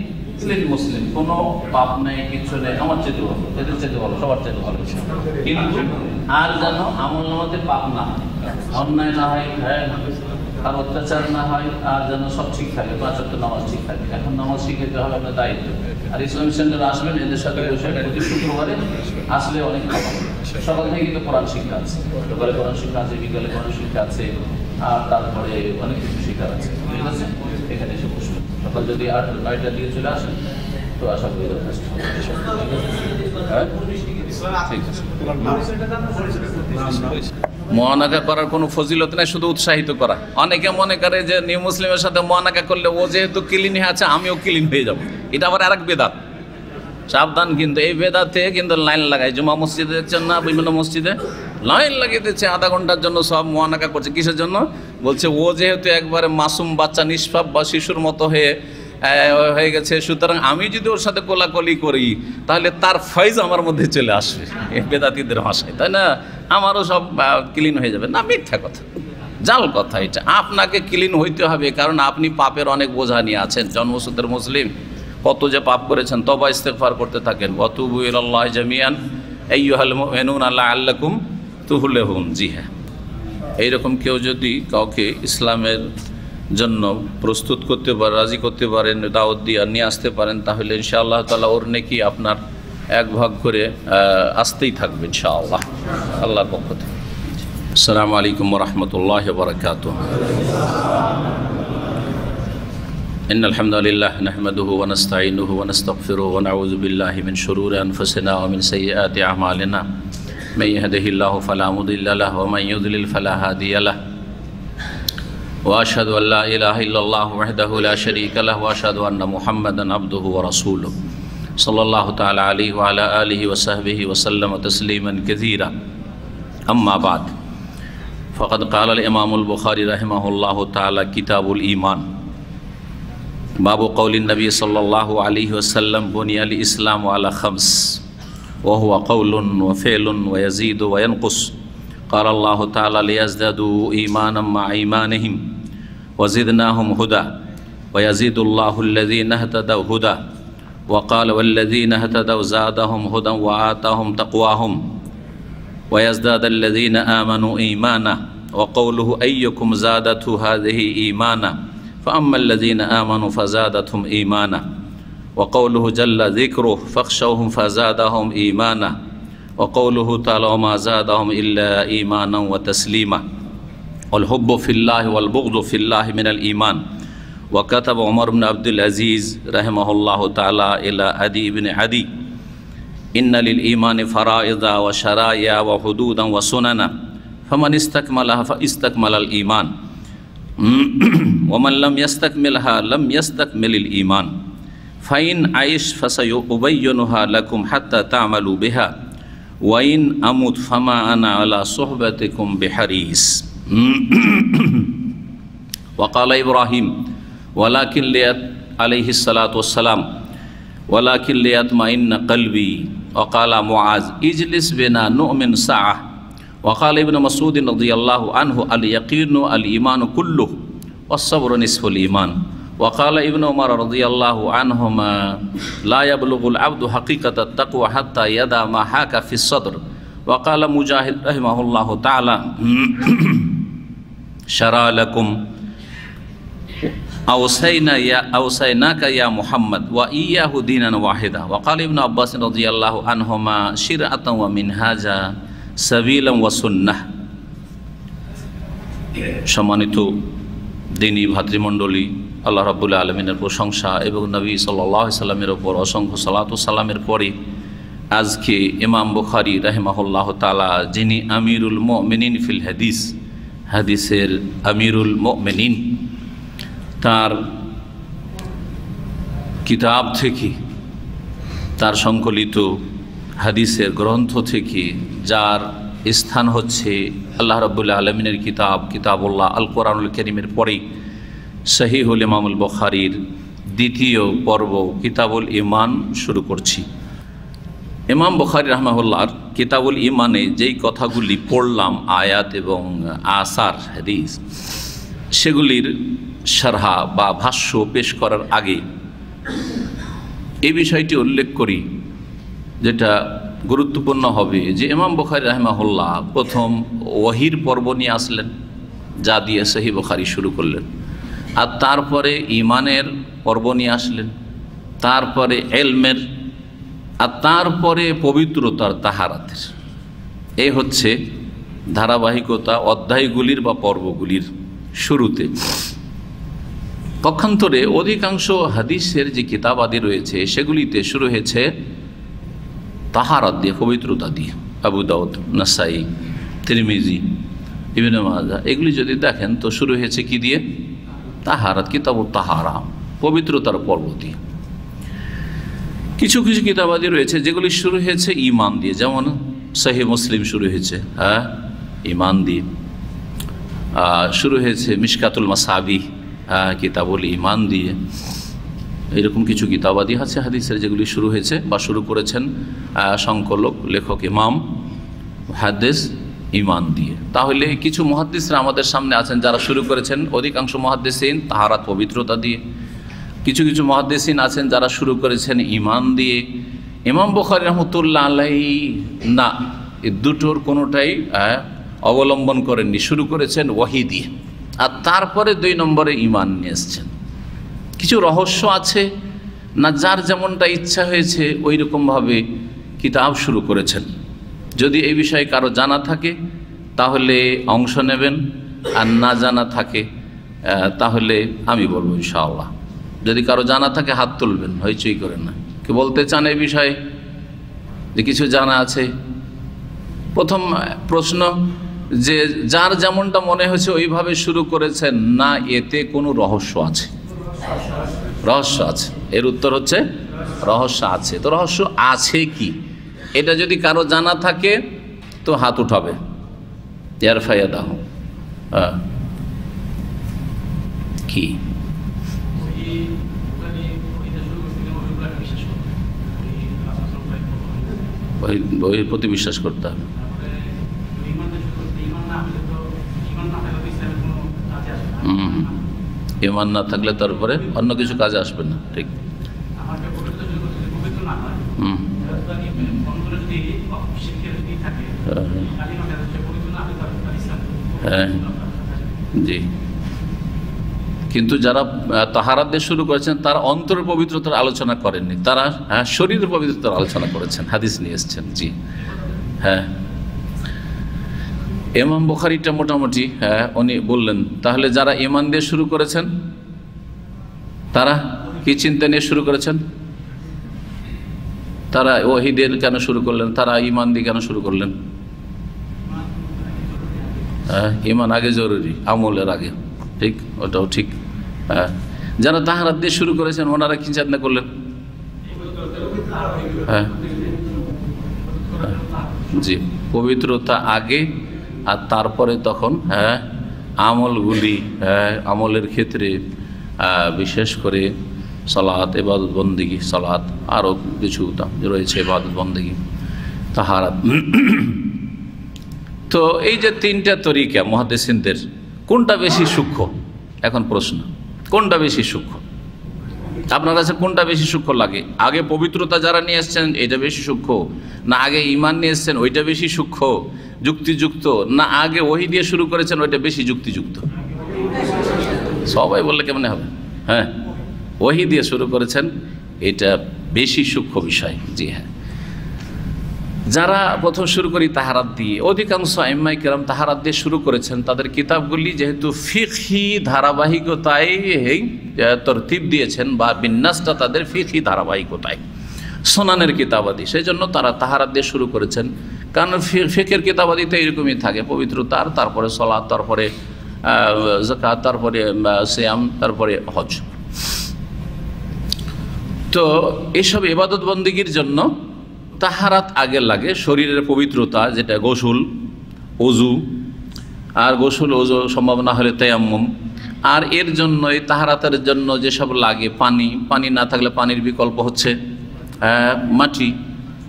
Speaker 2: মুসলিম, কোনো পাপ নেই, কিছু নেই, আমার চেয়ে ভালো, এদের চেয়ে ভালো, সবার চেয়ে ভালো। কিন্তু আর যেন আমল নামাতে পাপ না হয়, অন্যায় না হয়, আর অত্যাচার না হয়, আর যেন সব ঠিক থাকে, 5 ওয়াক্ত নামাজ ঠিক থাকে। এখন নামাজ শিখাতে হবে আপনার দায়িত্ব। আর ইসলামিক সেন্টারে আসবেন, এদের সাথে বসে প্রতি শুক্রবারে আসলে অনেক ভালো। সকাল থেকে কিন্তু কোরআন শিক্ষা আছে, সকালে কোরআন শিক্ষা আছে, বিকালে কোরআন শিক্ষা আছে, আর তারপরে অনেক কিছু শিক্ষার আছে। ঠিক আছে, এখানে এসে বসবেন। সকাল যদি 8-9টার দিকে চলে আসেন তো আশা করি যথেষ্ট। ঠিক আছে, মুআনাকা করার কোনো ফজিলত নেই, শুধু উৎসাহিত করা। অনেকে মনে করে যে নিউ মুসলিমের সাথে মুআনাকা করলে ও যেহেতু ক্লিন হয়ে আছে আমিও ক্লিন হয়ে যাব, এটা আবার আরেক বেদাত। সাবধান, কিন্তু এই বেদাতে কিন্তু লাইন লাগায়। জুমা মসজিদে দেখছেন না, বিভিন্ন মসজিদে লাইন লাগিয়ে দিচ্ছে, আধা ঘন্টার জন্য সব মুআনাকা করছে। কিসের জন্য? বলছে ও যেহেতু একবারে মাসুম বাচ্চা, নিষ্পাপ বা শিশুর মতো হয়ে গেছে, সুতরাং আমি যদি ওর সাথে কোলাকলি করি তাহলে তার ফয়েজ আমার মধ্যে চলে আসবে, বেদাতীদের ভাষায়, তাই না? আমারও সব ক্লিন হয়ে যাবে। না, মিথ্যা কথা, জাল কথা এটা। আপনাকে ক্লিন হইতে হবে, কারণ আপনি পাপের অনেক বোঝা নিয়ে আছেন। জন্মসূত্রের মুসলিম, কত যে পাপ করেছেন, তওবা ইস্তেগফার করতে থাকেন। ওয়াতুবু ইলাল্লাহি জামিআন আইয়ুহাল মুমিনুনা লাআল্লাকুম তুহলেহুন, জি হ্যাঁ, এইরকম কেউ যদি কাউকে ইসলামের জন্য প্রস্তুত করতে পারে, রাজি করতে পারেন, দাওয়াত দিয়ে নিয়ে আসতে পারেন, তাহলে ইনশাআল্লাহ তাআলা ওর নেকি আপনার এক ভাগ করে আসতেই থাকবে ইনশাআল্লাহ আল্লাহর পক্ষ থেকে। আসসালামু আলাইকুম ওয়া রাহমাতুল্লাহি ওয়া বারাকাতুহু। ইন্নাল হামদালিল্লাহ নাহমাদুহু ওয়া নাস্তাঈনুহু ওয়া নাস্তাগফিরুহু ওয়া নাউযু বিল্লাহি মিন শুরুরি আনফুসিনা ওয়া মিন সাইয়্যাতি আ'মালিনা মান ইয়াহদিহিল্লাহু ফালা মুদিল্লা লাহু ওয়া মান ইউদ্লিল ফালা হাদিয়া লাহু ওয়া আশহাদু আল লা ইলাহা ইল্লাল্লাহু ওয়াহদাহু লা শারীকা লাহু ওয়া আশহাদু আন্না মুহাম্মাদান আবদুহু ওয়া রাসূলুহু সাল্লাল্লাহু তাআলা আলাইহি ওয়া আলা আলিহি ওয়া সাহবিহি ওয়া সাল্লামা তাসলিমান কাসীরা। আম্মা বাদ, ফাকাদ ক্বালা আল ইমামুল বুখারী রাহিমাহুল্লাহু তাআলা কিতাবুল ঈমান, বাবু কওলিন নবী সাল্লাল্লাহু আলাইহি ওয়াসাল্লাম বুনিয়াল ইসলামু আলা খামস ওয়া হুয়া কওলুন ওয়া ফি'লুন ওয়া ইয়াজিদু ওয়া ইয়ানকুস। قال الله تعالى ليزدادوا إيمانا مع إيمانهم وزدناهم هدى ويزيد الله الذين اهتدوا هدى وقال والذين اهتدوا زادهم هدى وآتاهم تقواهم ويزداد الذين آمنوا إيمانا وقوله أيكم زادته هذه إيمانا فأما الذين آمنوا فزادتهم إيمانا وقوله جل ذكره فاخشوهم فزادهم إيمانا وقوله تعالى وما زادهم إلا إيمانا وتسليما والحب في الله والبغض في الله من الإيمان. وكتب عمر بن عبد العزيز رحمه الله تعالى إلى عدي بن عدي إن للإيمان فرائض وشرائع وحدودا وسننا فمن استكملها فاستكمل الإيمان ومن لم يستكملها لم يستكمل الإيمان فإن عيش فسيبينها لكم حتى تعملوا بها وإن أموت فما أنا على صحبتكم بحريص. وقال إبراهيم ولكن عليه الصلاة والسلام ولكن ليطمئن قلبي. وقال معاذ اجلس بنا نؤمن ساعة. وقال ابن مسعود رضي الله عنه اليقين الإيمان كله والصبر نصف الإيمان. وقال ابن عمر رضي الله عنهما لا يبلغ العبد حقيقة التقوى حتى يدع ما حاك في الصدر. وقال مجاهد رحمه الله تعالى شرع لكم أوصيناك يا محمد وإياه دينا واحدا. وقال ابن عباس رضي الله عنهما شرعة ومنهاجا سبيلا وسنة. সম্মানিত দিনী ভাতৃমণ্ডলী, আল্লাহ রাব্বুল আলামিনের প্রশংসা এবং নবী সাল্লাল্লাহু আলাইহি সাল্লামের ওপর অসংখ্য সালাত ও সালামের পরে আজকে ইমাম বুখারী রাহিমাহুল্লাহু তাআলা, যিনি আমিরুল মুমিনিন ফিল হাদিস, হাদিসের আমিরুল মুমিনিন, তার কিতাব থেকে, তার সংকলিত হাদিসের গ্রন্থ থেকে, যার স্থান হচ্ছে আল্লাহ রাব্বুল আলামিনের কিতাব কিতাবুল্লাহ আল কোরআনুল কারীমের পরে সহিহুল ইমামুল বুখারীর দ্বিতীয় পর্ব কিতাবুল ঈমান শুরু করছি। ইমাম বুখারী রাহিমাহুল্লাহর কিতাবুল ঈমানে যেই কথাগুলি পড়লাম, আয়াত এবং আসার হাদিস, সেগুলির শারহা বা ভাষ্য পেশ করার আগে এই বিষয়টি উল্লেখ করি, যেটা গুরুত্বপূর্ণ হবে, যে ইমাম বুখারী রাহিমাহুল্লাহ প্রথম ওয়াহির পর্ব নিয়ে আসলেন, যা দিয়ে সহিহ বুখারী শুরু করলেন, আর তারপরে ঈমানের পর্ব নিয়ে আসলেন, তারপরে ইলমের, আর তারপরে পবিত্রতার, তাহারাতের। এই হচ্ছে ধারাবাহিকতা অধ্যায়গুলির বা পর্বগুলির শুরুতে। পক্ষান্তরে অধিকাংশ হাদিসের যে কিতাবাদি রয়েছে সেগুলিতে শুরু হয়েছে তাহারাত দিয়ে, পবিত্রতা দিয়ে। আবু দাউদ, নাসাই, তিরমিজি, ইবনে মাজাহ, এগুলি যদি দেখেন তো শুরু হয়েছে কি দিয়ে? তাহারাত, কিতাবুত তাহারা, পবিত্রতার পর্ব দিয়ে। কিছু কিছু কিতাবাদি রয়েছে যেগুলি শুরু হয়েছে ঈমান দিয়ে, যেমন সহিহ মুসলিম শুরু হয়েছে ঈমান দিয়ে, শুরু হয়েছে মিশকাতুল মাসাবিহ কিতাবুল ঈমান দিয়ে। এরকম কিছু কিতাবাদি আছে হাদিসের যেগুলি শুরু হয়েছে বা শুরু করেছেন সংকলক, লেখক, ইমাম, হাদিস ঈমান দিয়ে। তাহলে কিছু মুহাদ্দিসরা আমাদের সামনে আছেন যারা শুরু করেছেন, অধিকাংশ মুহাদ্দিসিন তাহারাত, পবিত্রতা দিয়ে। কিছু কিছু মুহাদ্দিসিন আছেন যারা শুরু করেছেন ঈমান দিয়ে। ইমাম বুখারী রাহমাতুল্লাহ আলাইহি না, এই দুটোর কোনোটাই অবলম্বন করেননি, শুরু করেছেন ওয়াহি দিয়ে, আর তারপরে 2 নম্বরে ঈমান নিয়ে এসছেন। কিছু রহস্য আছে না, যার যেমনটা ইচ্ছা হয়েছে ওই রকমভাবে কিতাব শুরু করেছেন। যদি এই বিষয়ে কারো জানা থাকে তাহলে অংশ নেবেন, আর না জানা থাকে তাহলে আমি বলবো ইনশাআল্লাহ। যদি কারো জানা থাকে হাত তুলবেন, হইচই করেন না। কি বলতে চান এই বিষয়ে যে কিছু জানা আছে? প্রথম প্রশ্ন, যে যার যেমনটা মনে হয়েছে ওইভাবে শুরু করেছেন, না এতে কোনো রহস্য আছে? রহস্য আছে। এর উত্তর হচ্ছে রহস্য আছে। তো রহস্য আছে কি, এটা যদি কারো জানা থাকে তো হাত উঠাবে। ইয়ারফায়াদাহ কি ওই প্রতি বিশ্বাস করতে হবে। ঈমান না থাকলে তারপরে অন্য কিছু কাজে আসবে না। ঠিক। হ্যাঁ জি, কিন্তু যারা তাহারাত দিয়ে শুরু করেছেন তারা অন্তরের পবিত্রতার আলোচনা করেননি, তারা শরীরের পবিত্রতার আলোচনা করেছেন, হাদিস নিয়ে এসছেন। জি হ্যাঁ, ইমাম বুখারীটা মোটামুটি উনি বললেন। তাহলে যারা ঈমান দিয়ে শুরু করেছেন তারা কি চিন্তা নিয়ে শুরু করেছেন? তারা ওহী দিয়ে কেন শুরু করলেন? তারা ঈমান দিয়ে কেন শুরু করলেন? ঈমান আগে জরুরি, আমলের আগে। ঠিক, ওটাও ঠিক। যারা তাহারাত দিয়ে শুরু করেছেন ওনারা কি চিন্তা করলেন? হ্যাঁ জি, পবিত্রতা আগে, আর তারপরে তখন আমলগুলি, আমলের ক্ষেত্রে বিশেষ করে সালাত, ইবাদত বন্দেগী, সালাত, আরও কিছু রয়েছে ইবাদত বন্দেগী, তাহারাত। তো এই যে 3টা তরিকা মুহাদ্দিসিনদের, কোনটা বেশি সূক্ষ্ম? এখন প্রশ্ন, কোনটা বেশি সূক্ষ্ম আপনার কাছে? কোনটা বেশি সূক্ষ্ম লাগে? আগে পবিত্রতা যারা নিয়ে এসছেন এটা বেশি সূক্ষ্ম, না আগে ঈমান নিয়ে এসছেন ওইটা বেশি সূক্ষ্ম যুক্তিযুক্ত, না আগে ওহী দিয়ে শুরু করেছেন ওইটা বেশি যুক্তিযুক্ত? সবাই বললে কেমন হবে? হ্যাঁ, ওহী দিয়ে শুরু করেছেন, এটা বেশি সূক্ষ্ম বিষয়। জি হ্যাঁ, যারা প্রথম শুরু করি তাহারাত দিয়ে, অধিকাংশ আইম্মায়ে কেরাম তাহারাত দিয়ে শুরু করেছেন। তাদের কিতাবগুলি যেহেতু ফিকহি ধারাবাহিকতায় তরতিব দিয়েছেন, বা বিন্যাসটা তাদের ফিকহি ধারাবাহিকতায়, সুনানের কিতাবাদি, সেই জন্য তারা তাহারাত দিয়ে শুরু করেছেন। কারণ ফিকের কিতাবাদিতে এরকমই থাকে, পবিত্রতার, তারপরে সালাত, তারপরে যাকাত, তারপরে সিয়াম, তারপরে হজ। তো এইসব ইবাদত বন্দেগীর জন্য তাহারাত আগে লাগে। শরীরের পবিত্রতা, যেটা গোসল, ওযু, আর গোসল ওযু সম্ভব না হলে তায়াম্মুম, আর এর জন্য এই তাহারাতের জন্য যেসব লাগে, পানি, পানি না থাকলে পানির বিকল্প হচ্ছে মাটি,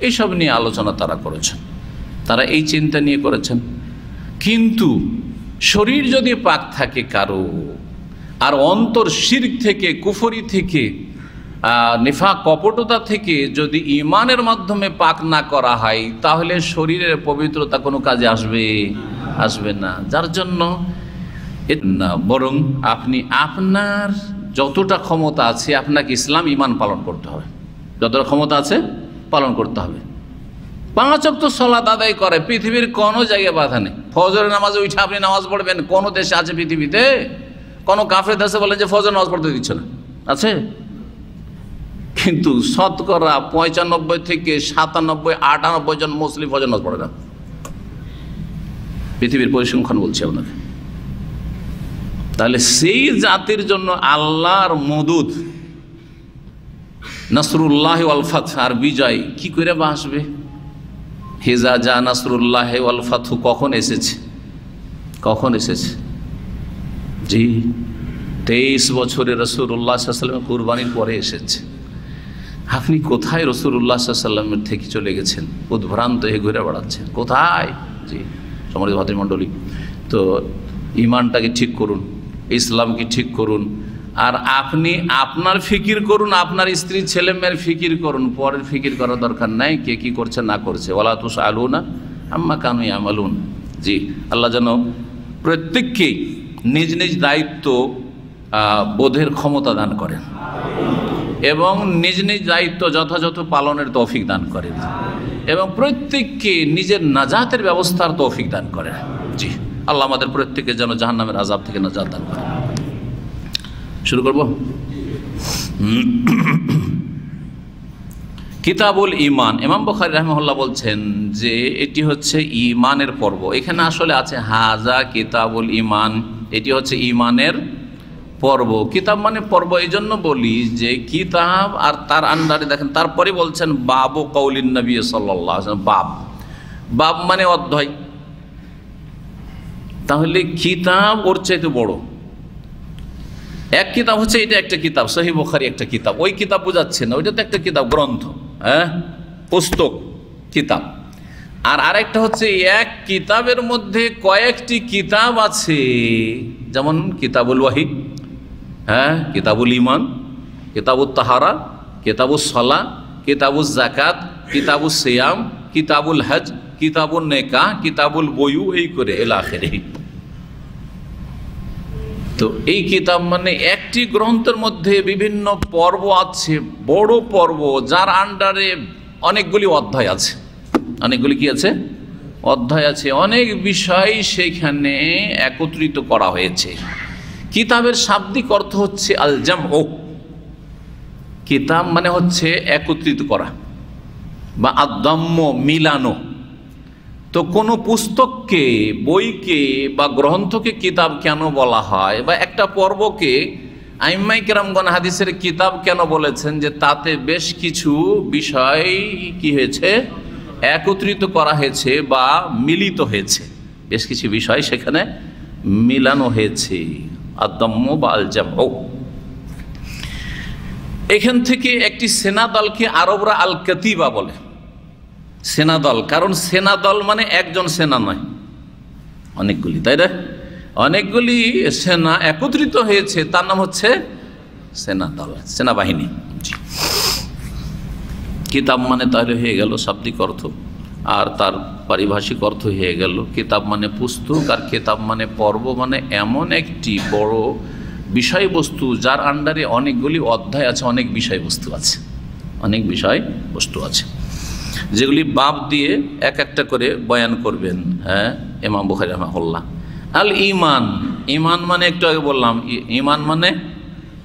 Speaker 2: এইসব নিয়ে আলোচনা তারা করেছেন, তারা এই চিন্তা নিয়ে করেছেন। কিন্তু শরীর যদি পাক থাকে কারো, আর অন্তর শিরক থেকে, কুফরি থেকে, নিফাক, কপটতা থেকে যদি ঈমানের মাধ্যমে পাক না করা হয়, তাহলে শরীরের পবিত্রতা কোনো কাজে আসবে না। যার জন্য না, বরং আপনি আপনার যতটা ক্ষমতা আছে আপনাকে ইসলাম ঈমান পালন করতে হবে, যতটা ক্ষমতা আছে পালন করতে হবে। 5 ওয়াক্ত সালাত আদায় করে পৃথিবীর কোনো জায়গায় বাধা নেই। ফজরের নামাজে উঠে আপনি নামাজ পড়বেন, কোনো দেশে আছে পৃথিবীতে? কোনো কাফের দেশে বলেন যে ফজর নামাজ পড়তে দিচ্ছে না, আছে? কিন্তু শতকরা 95 থেকে 97, 98 জন মুসলিম ফজর নামাজ পড়ে না। পৃথিবীর পরিসংখ্যান বলছে আপনাকে। তাহলে সেই জাতির জন্য আল্লাহর মদুদ, নাসরুল্লাহ ওয়াল ফাতহ, আর বিজয় কি করে আসবে? হিজা যা নাসরুল্লাহ ওয়াল ফাতহ কখন এসেছে? কখন এসেছে? জি, 23 বছরে রাসূলুল্লাহ সাল্লাল্লাহু আলাইহি ওয়াসাল্লাম কুরবানির পরে এসেছে। আপনি কোথায় রাসূলুল্লাহ সাল্লাল্লাহু আলাইহি ওয়াসাল্লামের থেকে চলে গেছেন? উদ্ভ্রান্ত হয়ে ঘুরে বেড়াচ্ছেন কোথায়? জি সম্মানিত ভাতৃমণ্ডলী, তো ঈমানটাকে ঠিক করুন, ইসলামকে ঠিক করুন, আর আপনি আপনার ফিকির করুন, আপনার স্ত্রী ছেলে মেয়ের ফিকির করুন, পরের ফিকির করার দরকার নাই কে কি করছে না করছে। ওয়ালা তুসআলুনা আম্মা কানু ইয়ামালুন। জি, আল্লাহ যেন প্রত্যেককে নিজ নিজ দায়িত্ব বোধের ক্ষমতা দান করেন এবং নিজ নিজ দায়িত্ব যথাযথ পালনের তৌফিক দান করেন এবং প্রত্যেককে নিজের নাজাতের ব্যবস্থার তৌফিক দান করেন। জি, আল্লাহ আমাদের প্রত্যেককে যেন জাহান্নামের আযাব থেকে নাজাত দান করেন। শুরু করব। কিতাবুল ঈমান। ইমাম বুখারী রাহিমাহুল্লাহ বলছেন যে এটি হচ্ছে ঈমানের পর্ব। এখানে আসলে আছে হাজা কিতাবুল ঈমান, এটি হচ্ছে ঈমানের পর্ব। কিতাব মানে পর্ব এই জন্য বলি যে কিতাব আর তার আন্ডারে দেখেন, তারপরে বলছেন বাবু কৌলিন নবী সাল্লাল্লাহু আলাইহি ওয়াসাল্লাম। বাব, বাব মানে অধ্যায়। তাহলে কিতাব ওর চাইতে বড়। এক কিতাব হচ্ছে এটা একটা কিতাব, সহিহ বুখারী একটা কিতাব, ওই কিতাব বোঝাচ্ছে না, ওইটা তো একটা কিতাব, গ্রন্থ, হ্যাঁ, পুস্তক, কিতাব। আর আরেকটা হচ্ছে এক কিতাবের মধ্যে কয়েকটি কিতাব আছে, যেমন কিতাবুল ওয়াহি, হ্যাঁ, কিতাবুল ঈমান, কিতাবুত তাহারা, কিতাবুস সালাহ, কিতাবুজ যাকাত, কিতাবুস সিয়াম, কিতাবুল হজ, কিতাবুল নিকাহ, কিতাবুল বুয়ু, এই করে ইলা আখিরিহি। তো এই কিতাব মানে একটি গ্রন্থের মধ্যে বিভিন্ন পর্ব আছে, বড় পর্ব, যার আন্ডারে অনেকগুলি অধ্যায় আছে। অনেকগুলি কি আছে? অধ্যায় আছে, অনেক বিষয় সেখানে একত্রিত করা হয়েছে। কিতাবের শাব্দিক অর্থ হচ্ছে আল জামউ। কিতাব মানে হচ্ছে একত্রিত করা বা আদ-দাম্ম, মিলানো। তো কোনো পুস্তককে, বইকে বা গ্রন্থকে কিতাব কেন বলা হয়, বা একটা পর্বকে আইম্মায়ে কেরামগণ হাদিসের কিতাব কেন বলেছেন, যে তাতে বেশ কিছু বিষয় কি হয়েছে, একত্রিত করা হয়েছে বা মিলিত হয়েছে, বেশ কিছু বিষয় সেখানে মিলানো হয়েছে, আদ-দাম্ম বা আল জামউ। এখান থেকে একটি সেনাদলকে আরবরা আল কাতিবা বলে, সেনাদল। কারণ সেনাদল মানে একজন সেনা নয়, অনেকগুলি, তাই না? অনেকগুলি সেনা একত্রিত হয়েছে, তার নাম হচ্ছে সেনাদল, সেনাবাহিনী। কিতাব মানে তাহলে হয়ে গেল শাব্দিক অর্থ, আর তার পারিভাষিক অর্থ হয়ে গেল কিতাব মানে পুস্তক, আর কিতাব মানে পর্ব, মানে এমন একটি বড় বিষয়বস্তু যার আন্ডারে অনেকগুলি অধ্যায় আছে, অনেক বিষয়বস্তু আছে, অনেক বিষয়বস্তু আছে, যেগুলি বাব দিয়ে এক একটা করে বয়ান করবেন, হ্যাঁ, ইমাম বুখারী রাহিমাহুল্লাহ। আল ঈমান, ঈমান মানে একটু আগে বললাম, ঈমান মানে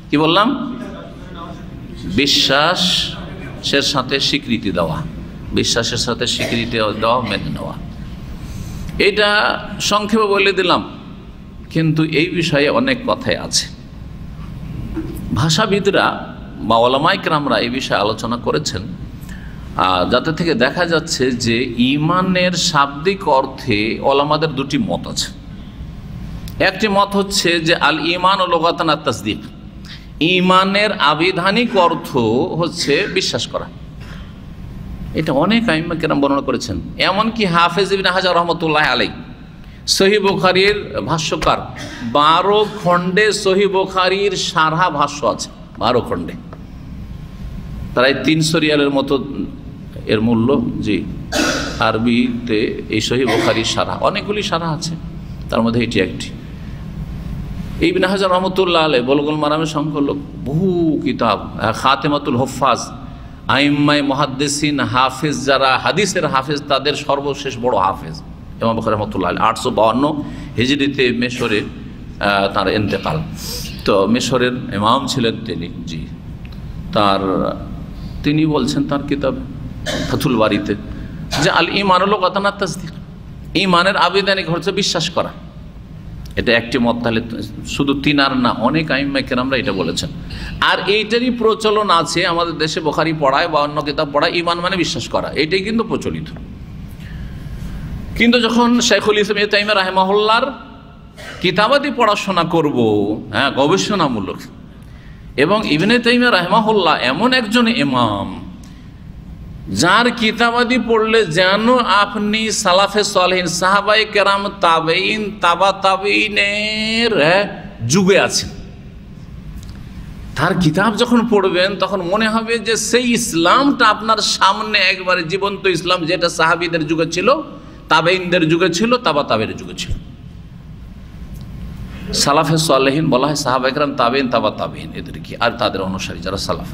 Speaker 2: কি বললাম? বিশ্বাসের সাথে স্বীকৃতি দেওয়া, বিশ্বাসের সাথে স্বীকৃতি দেওয়া, মেনে নেওয়া। এটা সংক্ষেপে বলে দিলাম, কিন্তু এই বিষয়ে অনেক কথাই আছে। ভাষাবিদরা বা উলামায়ে কেরামরা এই বিষয়ে আলোচনা করেছেন, যাতে থেকে দেখা যাচ্ছে যে ঈমানের শাব্দিক অর্থে উলামাদের দুটি মত আছে। একটি মত হচ্ছে যে আল ঈমান ও লুগাতান আত-তাসদীক, ঈমানের আবিধানিক অর্থ হচ্ছে বিশ্বাস করা। এটা অনেক আইম্মা কেরাম বর্ণনা করেছেন, এমনকি হাফেজ ইবনে হাজার রহমতুল্লাহ আলাইহি, সহিহ বুখারীর ভাষ্যকার, 12 খণ্ডে সহিহ বুখারীর সারহা ভাষ্য আছে, 12 খণ্ডে, প্রায় 300 রিয়ালের মতো এর মূল্য। জি, আরবিতে এই সহিহ বুখারীর সারহা, অনেকগুলি সারহা আছে, তার মধ্যে এটি একটি। ইবনে হাজার রহমতুল্লাহ আলাইহি বুলুগুল মারামের সংকলক, বহু কিতাব, খাতেমাতুল হুফাজ, আইম্মায়ে মুহাদ্দিসিন, হাফেজ, যারা হাদিসের হাফেজ, তাদের সর্বশেষ বড় হাফেজ ইমাম বুখারী রহমতুল্লাহ আলাইহি। 852 হিজরিতে মিশরে তার ইন্তেকাল। তো মিশরের ইমাম ছিলেন তিনি। জি, তিনি বলছেন তার কিতাব ফাথুল বারীতে যে আল ঈমান লুগাতান আত-তাসদীক, ঈমানের আবিধানিক হচ্ছে বিশ্বাস করা। এটা একটি মত, তাহলে শুধু তিনার না, অনেক আইম্মায়ে কেরামরা এটা বলেছেন। আর এইটারই প্রচলন আছে আমাদের দেশে, বুখারী পড়ায় বা অন্য কিতাব পড়ায়, ঈমান মানে বিশ্বাস করা, এটাই কিন্তু প্রচলিত। কিন্তু যখন শাইখুল ইসলাম ইবনে তাইমিয়া রাহিমাহুল্লাহর কিতাবাদি পড়াশোনা করব, হ্যাঁ, গবেষণামূলক, এবং ইবনে তাইমিয়া রাহিমাহুল্লাহ এমন একজন ইমাম যার কিতাবাদি পড়লে যেন আপনি সালাফে সালেহিন, সাহাবায়ে কেরাম, তাবেঈন, তাবা তাবেঈনের যুগে আছেন। তার কিতাব যখন পড়বেন তখন মনে হবে যে সেই ইসলামটা আপনার সামনে একবারে জীবন্ত ইসলাম, যেটা সাহাবীদের যুগে ছিল, তাবেইনদের যুগে ছিল, তাবা তাবের যুগে ছিল। সালাফে সালেহিন বলা হয় সাহাবা একরাম, তাবেইন, তাবা তাবেইন এদেরকে, আর তাদের অনুসারী যারা সালাফ।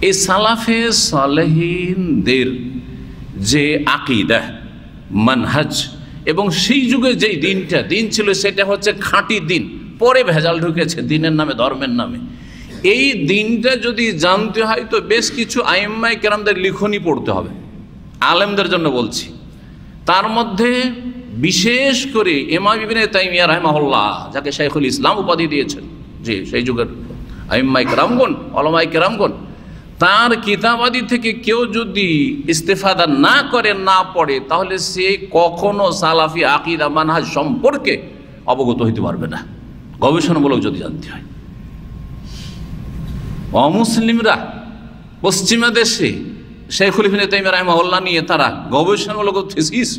Speaker 2: এই সালাফে সালেহিনদের যে আকীদা, মানহাজ এবং সেই যুগে যেই দিন ছিল সেটা হচ্ছে খাঁটি দিন। পরে ভেজাল ঢুকেছে দিনের নামে, ধর্মের নামে। এই দিনটা যদি জানতে হয় তো বেশ কিছু আইম্মায়ে কেরামদের লিখনি পড়তে হবে, আলেমদের জন্য বলছি। তার মধ্যে বিশেষ করে ইমাম ইবনে তাইমিয়া রাহিমাহুল্লাহ, যাকে শাইখুল ইসলাম উপাধি দিয়েছেন, যে সেই যুগের আইম্মায়ে কেরামগণ, উলামায়ে কেরামগণ, তার কিতাবাদি থেকে কেউ যদি ইস্তেফাদা না করে, না পড়ে, তাহলে সে কখনো সালাফি আকীদা মানহাজ সম্পর্কে অবগত হইতে পারবে না, গবেষণামূলক যদি জানতে হয়। অমুসলিমরা পশ্চিমা দেশে শাইখুল ইবনে তাইমিয়া রাহিমাহুল্লাহ নিয়ে তারা গবেষণামূলক থিসিস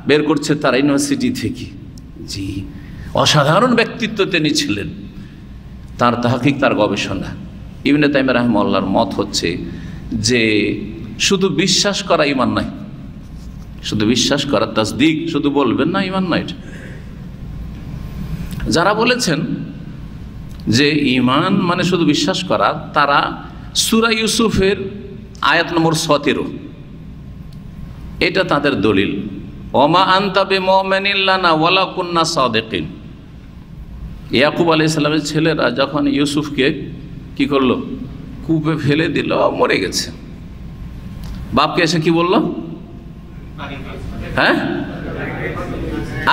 Speaker 2: বের করছে তারা ইউনিভার্সিটি থেকে। জি, অসাধারণ ব্যক্তিত্ব তিনি ছিলেন, তার তাহকিক, তার গবেষণা। ইবনে তাইমিয়া রাহিমাহুল্লাহর মত হচ্ছে যে শুধু বিশ্বাস করা ঈমান নাই, শুধু বিশ্বাস করা, তাসদিক শুধু বলবেন না, ঈমান নাই। যারা বলেছেন যে ঈমান মানে শুধু বিশ্বাস করা, তারা সূরা ইউসুফের আয়াত নম্বর 17, এটা তাদের দলিল। ওমা আনতা বিমুমিনিন লানা ওয়ালা কুন্না সাদিকিন। ইয়াকুব আলাইহিস সালামের ছেলেরা যখন ইউসুফকে কি করলো, কূপে ফেলে দিল, মরে গেছে। বাপকে এসে কি বলল? হ্যাঁ,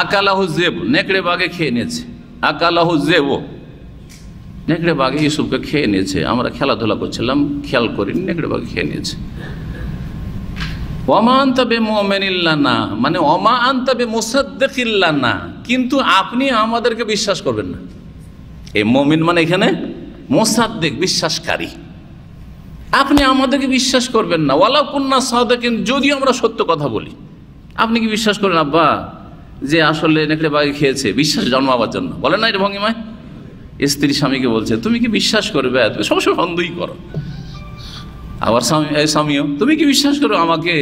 Speaker 2: আকালাহু যেব, নেকড়ে বাঘে খেয়ে নিয়েছে। আকালাহু যেব, নেকড়ে বাঘে ইউসুফকে খেয়ে নিয়েছে। আমরা খেলাধুলা করছিলাম, খেয়াল করিনি, নেকড়ে বাঘে খেয়ে নিয়েছে। ওমা আনতা বিমুমিনিন লানা মানে ওমা আনতা বিমুসাদ্দিকিন লানা, কিন্তু আপনি আমাদেরকে বিশ্বাস করবেন না। এই মুমিন মানে এখানে মুসাদ্দিক, বিশ্বাসকারী। আপনি আমাদেরকে বিশ্বাস করবেন না। ওয়ালা কুন্না সাদিকিন, যদিও আমরা সত্য কথা বলি, আপনি কি বিশ্বাস করেন আব্বা যে আসলে নেকড়ে বাঘে খেয়েছে? বিশ্বাস জন্মাবার জন্য বলেন না এটা ভঙ্গিমায়। স্ত্রী স্বামীকে বলছে তুমি কি বিশ্বাস করবে? তুমি সবসময় সন্দেহই করো। আবার স্বামীও তুমি কি বিশ্বাস করো আমাকে?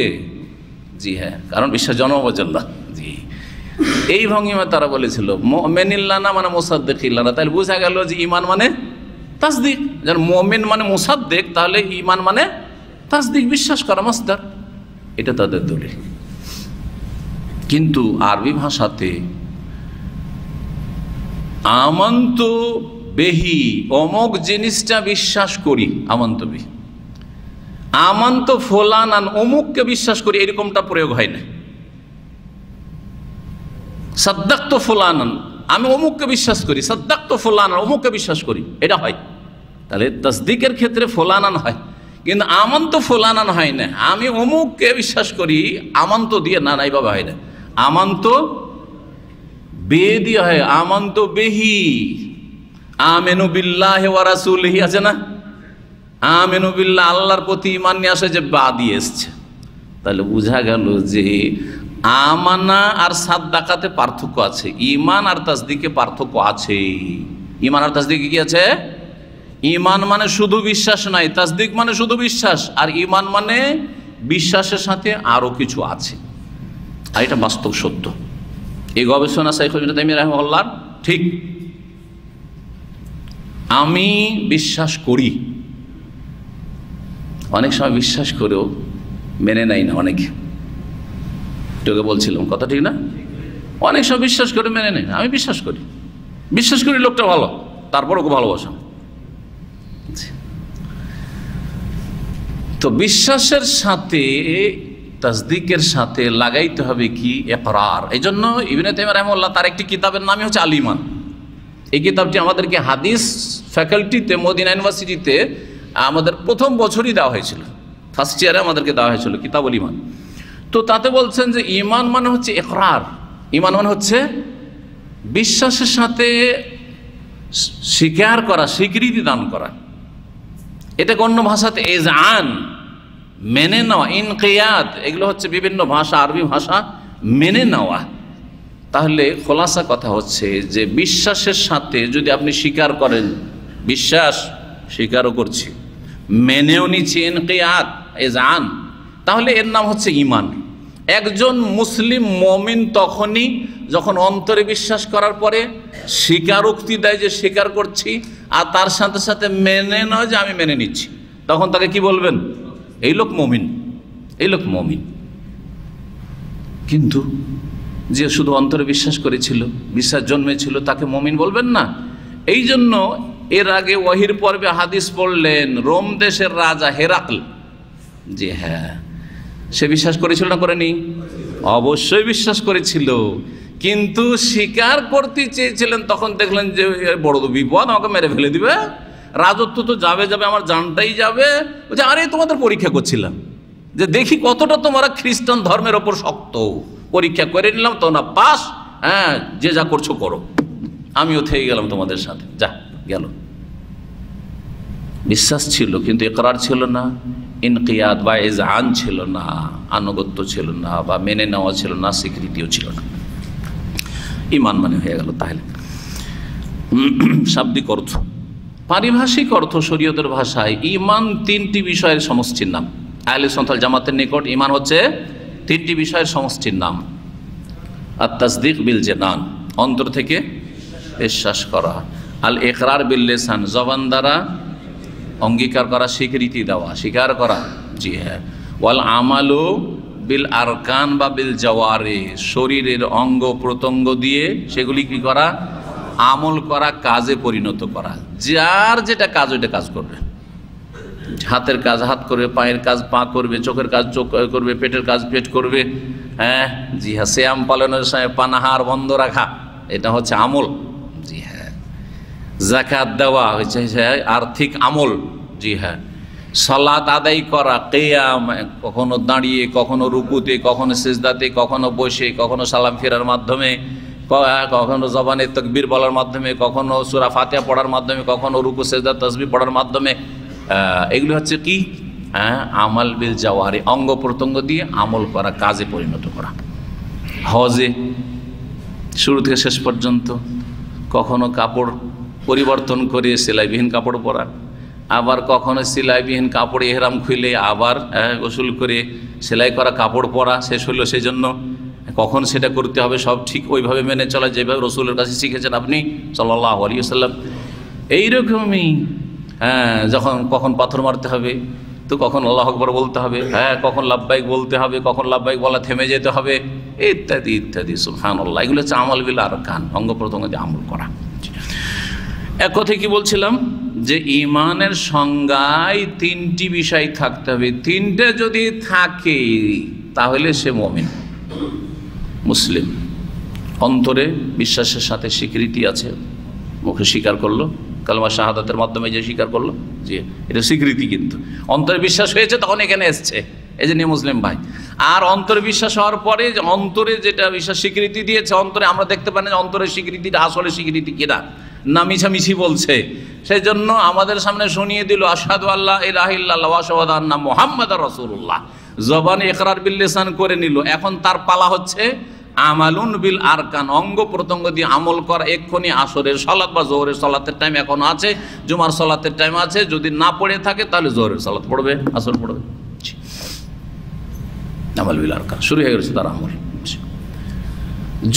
Speaker 2: জি হ্যাঁ, কারণ বিশ্বাস জন্মাবার জন্য। জি, এই ভঙ্গিমায় তারা বলেছিল মুমিনিন লানা মানে মুসাদ্দিকিন লানা। তাহলে বোঝা গেল যে ঈমান মানে তাসদিক। যেন মুমিন মানে মুসাদ্দিক, তাহলে ঈমান মানে তাসদিক, বিশ্বাস করা, মাসদার। এটা তাদের দলিল। কিন্তু আরবি ভাষাতে আমান্ত বেহি, অমুক জিনিসটা বিশ্বাস করি, আমান্ত বেহি, আমান্ত ফলানান, অমুককে বিশ্বাস করি, এরকমটা প্রয়োগ হয় না। সাদ্দাক্তু ফুলানান, আমি অমুককে বিশ্বাস করি, সাদ্দাক্তু ফুলানান, অমুককে বিশ্বাস করি, এটা হয়। তাহলে তাসদিকের ক্ষেত্রে ফুলানান হয়, কিন্তু আমান্ত ফুলানান হয় না। আমি অমুককে বিশ্বাস করি আমান্ত দিয়ে, না, এইভাবে হয় না। আমান্ত বে দিয়ে হয়, আমান্ত বেহি। আমেনু বিল্লাহি ওয়া রাসূলিহি আছে না, আমেনু বিল্লাহ, আল্লাহর প্রতি ঈমান নিয়ে আসে, যে বা দিয়ে এসছে। তাহলে বোঝা গেল যে আমানা আর সাদ্দাকাতে পার্থক্য আছে, ঈমান আর তাসদিকে পার্থক্য আছে। ঈমান আর তাসদিকে কি আছে? ঈমান মানে শুধু বিশ্বাস নাই, তাসদিক মানে শুধু বিশ্বাস, আর ঈমান মানে বিশ্বাসের সাথে আরো কিছু আছে। আর এটা বাস্তব সত্য। এই গবেষণা শাইখুল ইসলাম তাইমিয়া রাহিমাহুল্লাহ ঠিক। আমি বিশ্বাস করি, অনেক সময় বিশ্বাস করেও মেনে নেয় না অনেকে। তোকে বলছিলাম কথা ঠিক না? অনেক সময় বিশ্বাস করে মেনে নেয় না। আমি বিশ্বাস করি লোকটা ভালো, তারপর ওকে ভালোবাসা। তো বিশ্বাসের সাথে তাসদিকের সাথে লাগাইতে হবে কি? ইকরার। এই জন্য ইবনে তাইমিয়া রাহিমাহুল্লাহ তার একটি কিতাবের নামই হচ্ছে আল ঈমান। এই কিতাবটি আমাদেরকে হাদিস ফ্যাকাল্টিতে মদিনা ইউনিভার্সিটিতে আমাদের প্রথম বছরই দেওয়া হয়েছিল, ফার্স্ট ইয়ারে আমাদেরকে দেওয়া হয়েছিল কিতাবুল ঈমান। তো তাতে বলছেন যে ঈমান মানে হচ্ছে ইকরার, ঈমান মানে হচ্ছে বিশ্বাসের সাথে স্বীকার করা, স্বীকৃতি দান করা। এটাকে অন্য ভাষাতে এজআন, মেনে নেওয়া, ইনকিয়াদ, এগুলো হচ্ছে বিভিন্ন ভাষা, আরবি ভাষা মেনে নেওয়া। তাহলে খোলাসা কথা হচ্ছে যে বিশ্বাসের সাথে যদি আপনি স্বীকার করেন, বিশ্বাস স্বীকারও করছি, মেনেও নিচ্ছি, ইনকিয়াদ, এজআন, তাহলে এর নাম হচ্ছে ঈমান। একজন মুসলিম মুমিন তখনই যখন অন্তরে বিশ্বাস করার পরে স্বীকারোক্তি দেয় যে স্বীকার করছি, আর তার সাথে সাথে মেনে নয় যে আমি মেনে নিচ্ছি, তখন তাকে কি বলবেন? এই লোক মুমিন, এই লোক মুমিন। কিন্তু যে শুধু অন্তরে বিশ্বাস করেছিল, বিশ্বাস জন্মেছিল, তাকে মুমিন বলবেন না। এই জন্য এর আগে ওয়াহির পর্বে হাদিস পড়লেন, রোম দেশের রাজা হেরাকল, জি হ্যাঁ, সে বিশ্বাস করেছিল না করেনি? অবশ্যই বিশ্বাস করেছিল, কিন্তু স্বীকার করতে চেয়েছিলেন। তখন দেখলেন যে বড় বিপদ, আমাকে মেরে ফেলে দিবে, রাজত্ব তো যাবে যাবে, আমার জানটাই যাবে। বলছে আরে তোমাদের পরীক্ষা করছিলাম যে দেখি কতটা তোমরা খ্রিস্টান ধর্মের ওপর শক্ত, পরীক্ষা করে নিলাম, তোমরা পাস, হ্যাঁ যে যা করছো করো, আমিও থেকে গেলাম তোমাদের সাথে, যা গেল। বিশ্বাস ছিল কিন্তু ইকরার ছিল না, ইনকিয়াদ বা ইজআন ছিল না, আনুগত্য ছিল না, বা মেনে নেওয়া ছিল না, স্বীকৃতিও ছিল না। ঈমান মানে হয়ে গেল। তাহলে শাব্দিক অর্থ, পারিভাষিক অর্থ শরীয়তের ভাষায় ঈমান তিনটি বিষয়ের সমষ্টির নাম। আহলে সুন্নাত ওয়াল জামাতের নিকট ঈমান হচ্ছে তিনটি বিষয়ের সমষ্টির নাম। আত-তাসদীক বিল জানান, অন্তর থেকে বিশ্বাস করা, আল ইকরার বিল লিসান, জবান দ্বারা অঙ্গীকার করা, স্বীকৃতি দেওয়া, স্বীকার করা, জি হ্যাঁ, ওয়াল আমালু বিল আরকান বা বিল জাওয়ারি, শরীরের অঙ্গ প্রত্যঙ্গ দিয়ে সেগুলি কি করা? আমল করা, কাজে পরিণত করা। যার যেটা কাজ ওইটা কাজ করবে। হাতের কাজ হাত করবে, পায়ের কাজ পা করবে, চোখের কাজ চোখ করবে, পেটের কাজ পেট করবে, হ্যাঁ জি হ্যাঁ, সিয়াম পালনের সময় পানাহার বন্ধ রাখা, এটা হচ্ছে আমল, জি হ্যাঁ। যাকাত দেওয়া হচ্ছে আর্থিক আমল, জি হ্যাঁ। সালাত আদায় করা, কিয়াম, কখনো দাঁড়িয়ে, কখনো রুকুতে, কখনো সিজদাতে, কখনো বসে, কখনো সালাম ফেরার মাধ্যমে, কখনো জবানে তাকবীর বলার মাধ্যমে, কখনো সূরা ফাতিহা পড়ার মাধ্যমে, কখনো রুকু সিজদা তাসবিহ পড়ার মাধ্যমে। এগুলো হচ্ছে কি? হ্যাঁ, আমাল বিল জাওয়ারি, অঙ্গ প্রত্যঙ্গ দিয়ে আমল করা, কাজে পরিণত করা। হজে শুরু থেকে শেষ পর্যন্ত কখনো কাপড় পরিবর্তন করে সেলাইবিহীন কাপড় পরা, আবার কখনো সেলাইবিহীন কাপড় ইহরাম খুলে আবার গোসল করে সেলাই করা কাপড় পরা শেষ হলো, সেই জন্য কখন সেটা করতে হবে সব ঠিক ওইভাবে মেনে চলা, যেভাবে রসুলের কাছে শিখেছেন আপনি সাল্লাল্লাহু আলাইহি ওয়াসাল্লাম। এইরকমই হ্যাঁ, যখন কখন পাথর মারতে হবে তো কখন আল্লাহু আকবার বলতে হবে, হ্যাঁ কখন লাব্বাইক বলতে হবে, কখন লাব্বাইক বলা থেমে যেতে হবে, ইত্যাদি ইত্যাদি। সুবহানাল্লাহ, এগুলো হচ্ছে আমাল বিল আরকান, অঙ্গ প্রত্যঙ্গ দিয়ে আমল করা। এক কথায় কি বলছিলাম যে ঈমানের সংজ্ঞায় তিনটি বিষয় থাকতে হবে। তিনটে যদি থাকে তাহলে সে মুমিন, মুসলিম। অন্তরে বিশ্বাসের সাথে স্বীকৃতি আছে, মুখে স্বীকার করলো, কালেমা শাহাদাতের মাধ্যমে যে স্বীকার করলো, জি এটা স্বীকৃতি। কিন্তু অন্তরে বিশ্বাস হয়েছে তখন এখানে এসছে, এই যে মুসলিম ভাই। আর অন্তরে বিশ্বাস হওয়ার পরে যে অন্তরে যেটা বিশ্বাস স্বীকৃতি দিয়েছে, অন্তরে আমরা দেখতে পাই না যে অন্তরের স্বীকৃতিটা আসলে স্বীকৃতি কিনা, না মিছামিছি বলছে। সেই জন্য আমাদের সামনে শুনিয়ে দিল আশহাদু আল্লা ইলাহা ইল্লাল্লাহ ওয়া আশহাদু আন্না মুহাম্মাদার রাসূলুল্লাহ, জবানে ইকরার বিল লিসান করে নিল। এখন তার পালা হচ্ছে আমালুন বিল আরকান, অঙ্গ প্রত্যঙ্গ দিয়ে আমল করা। এক্ষুনি আসরের সালাত বা জোহরের সালাতের টাইম এখন আছে, জুমার সালাতের টাইম আছে, যদি না পড়ে থাকে তাহলে জোহরের সালাত পড়বে, আসর পড়বে। আমাল বিল আরকান শুরু হয়ে গেছে তার আমল।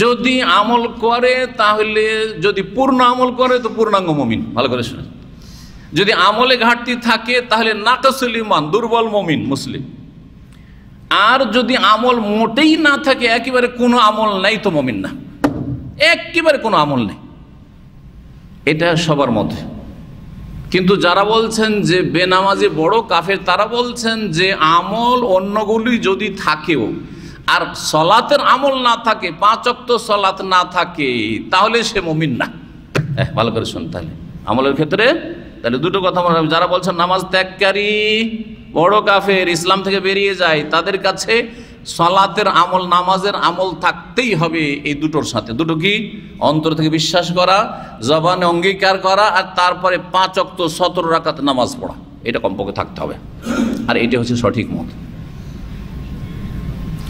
Speaker 2: যদি আমল করে তাহলে, যদি পূর্ণ আমল করে তো পূর্ণাঙ্গ মুমিন। ভালো করে শুনে, যদি আমলে ঘাটতি থাকে তাহলে নাকাসুল ঈমান, দুর্বল মুমিন, মুসলিম। আর যদি আমল মোটেই না থাকে, একেবারে কোনো আমল নাই, তো মুমিন না, একেবারে কোনো আমল নেই। এটা সবার মধ্যে। কিন্তু যারা বলছেন যে বেনামাজি বড় কাফের, তারা বলছেন যে আমল অন্যগুলি যদি থাকেও আর সলাতের আমল না থাকে, 5 ওয়াক্ত সলাত না থাকে, তাহলে সে মুমিন না। ভালো করে শুন, তাহলে আমলের ক্ষেত্রে তাহলে দুটো কথা মনে রাখবেন। যারা বলছেন নামাজ ত্যাগকারী বড় কাফের, ইসলাম থেকে বেরিয়ে যায়, তাদের কাছে সলাতের আমল, নামাজের আমল থাকতেই হবে এই দুটোর সাথে। দুটো কি? অন্তর থেকে বিশ্বাস করা, জবানে অঙ্গীকার করা, আর তারপরে 5 ওয়াক্ত 17 রাকাত নামাজ পড়া, এটা কমপক্ষে থাকতে হবে। আর এটা হচ্ছে সঠিক মত।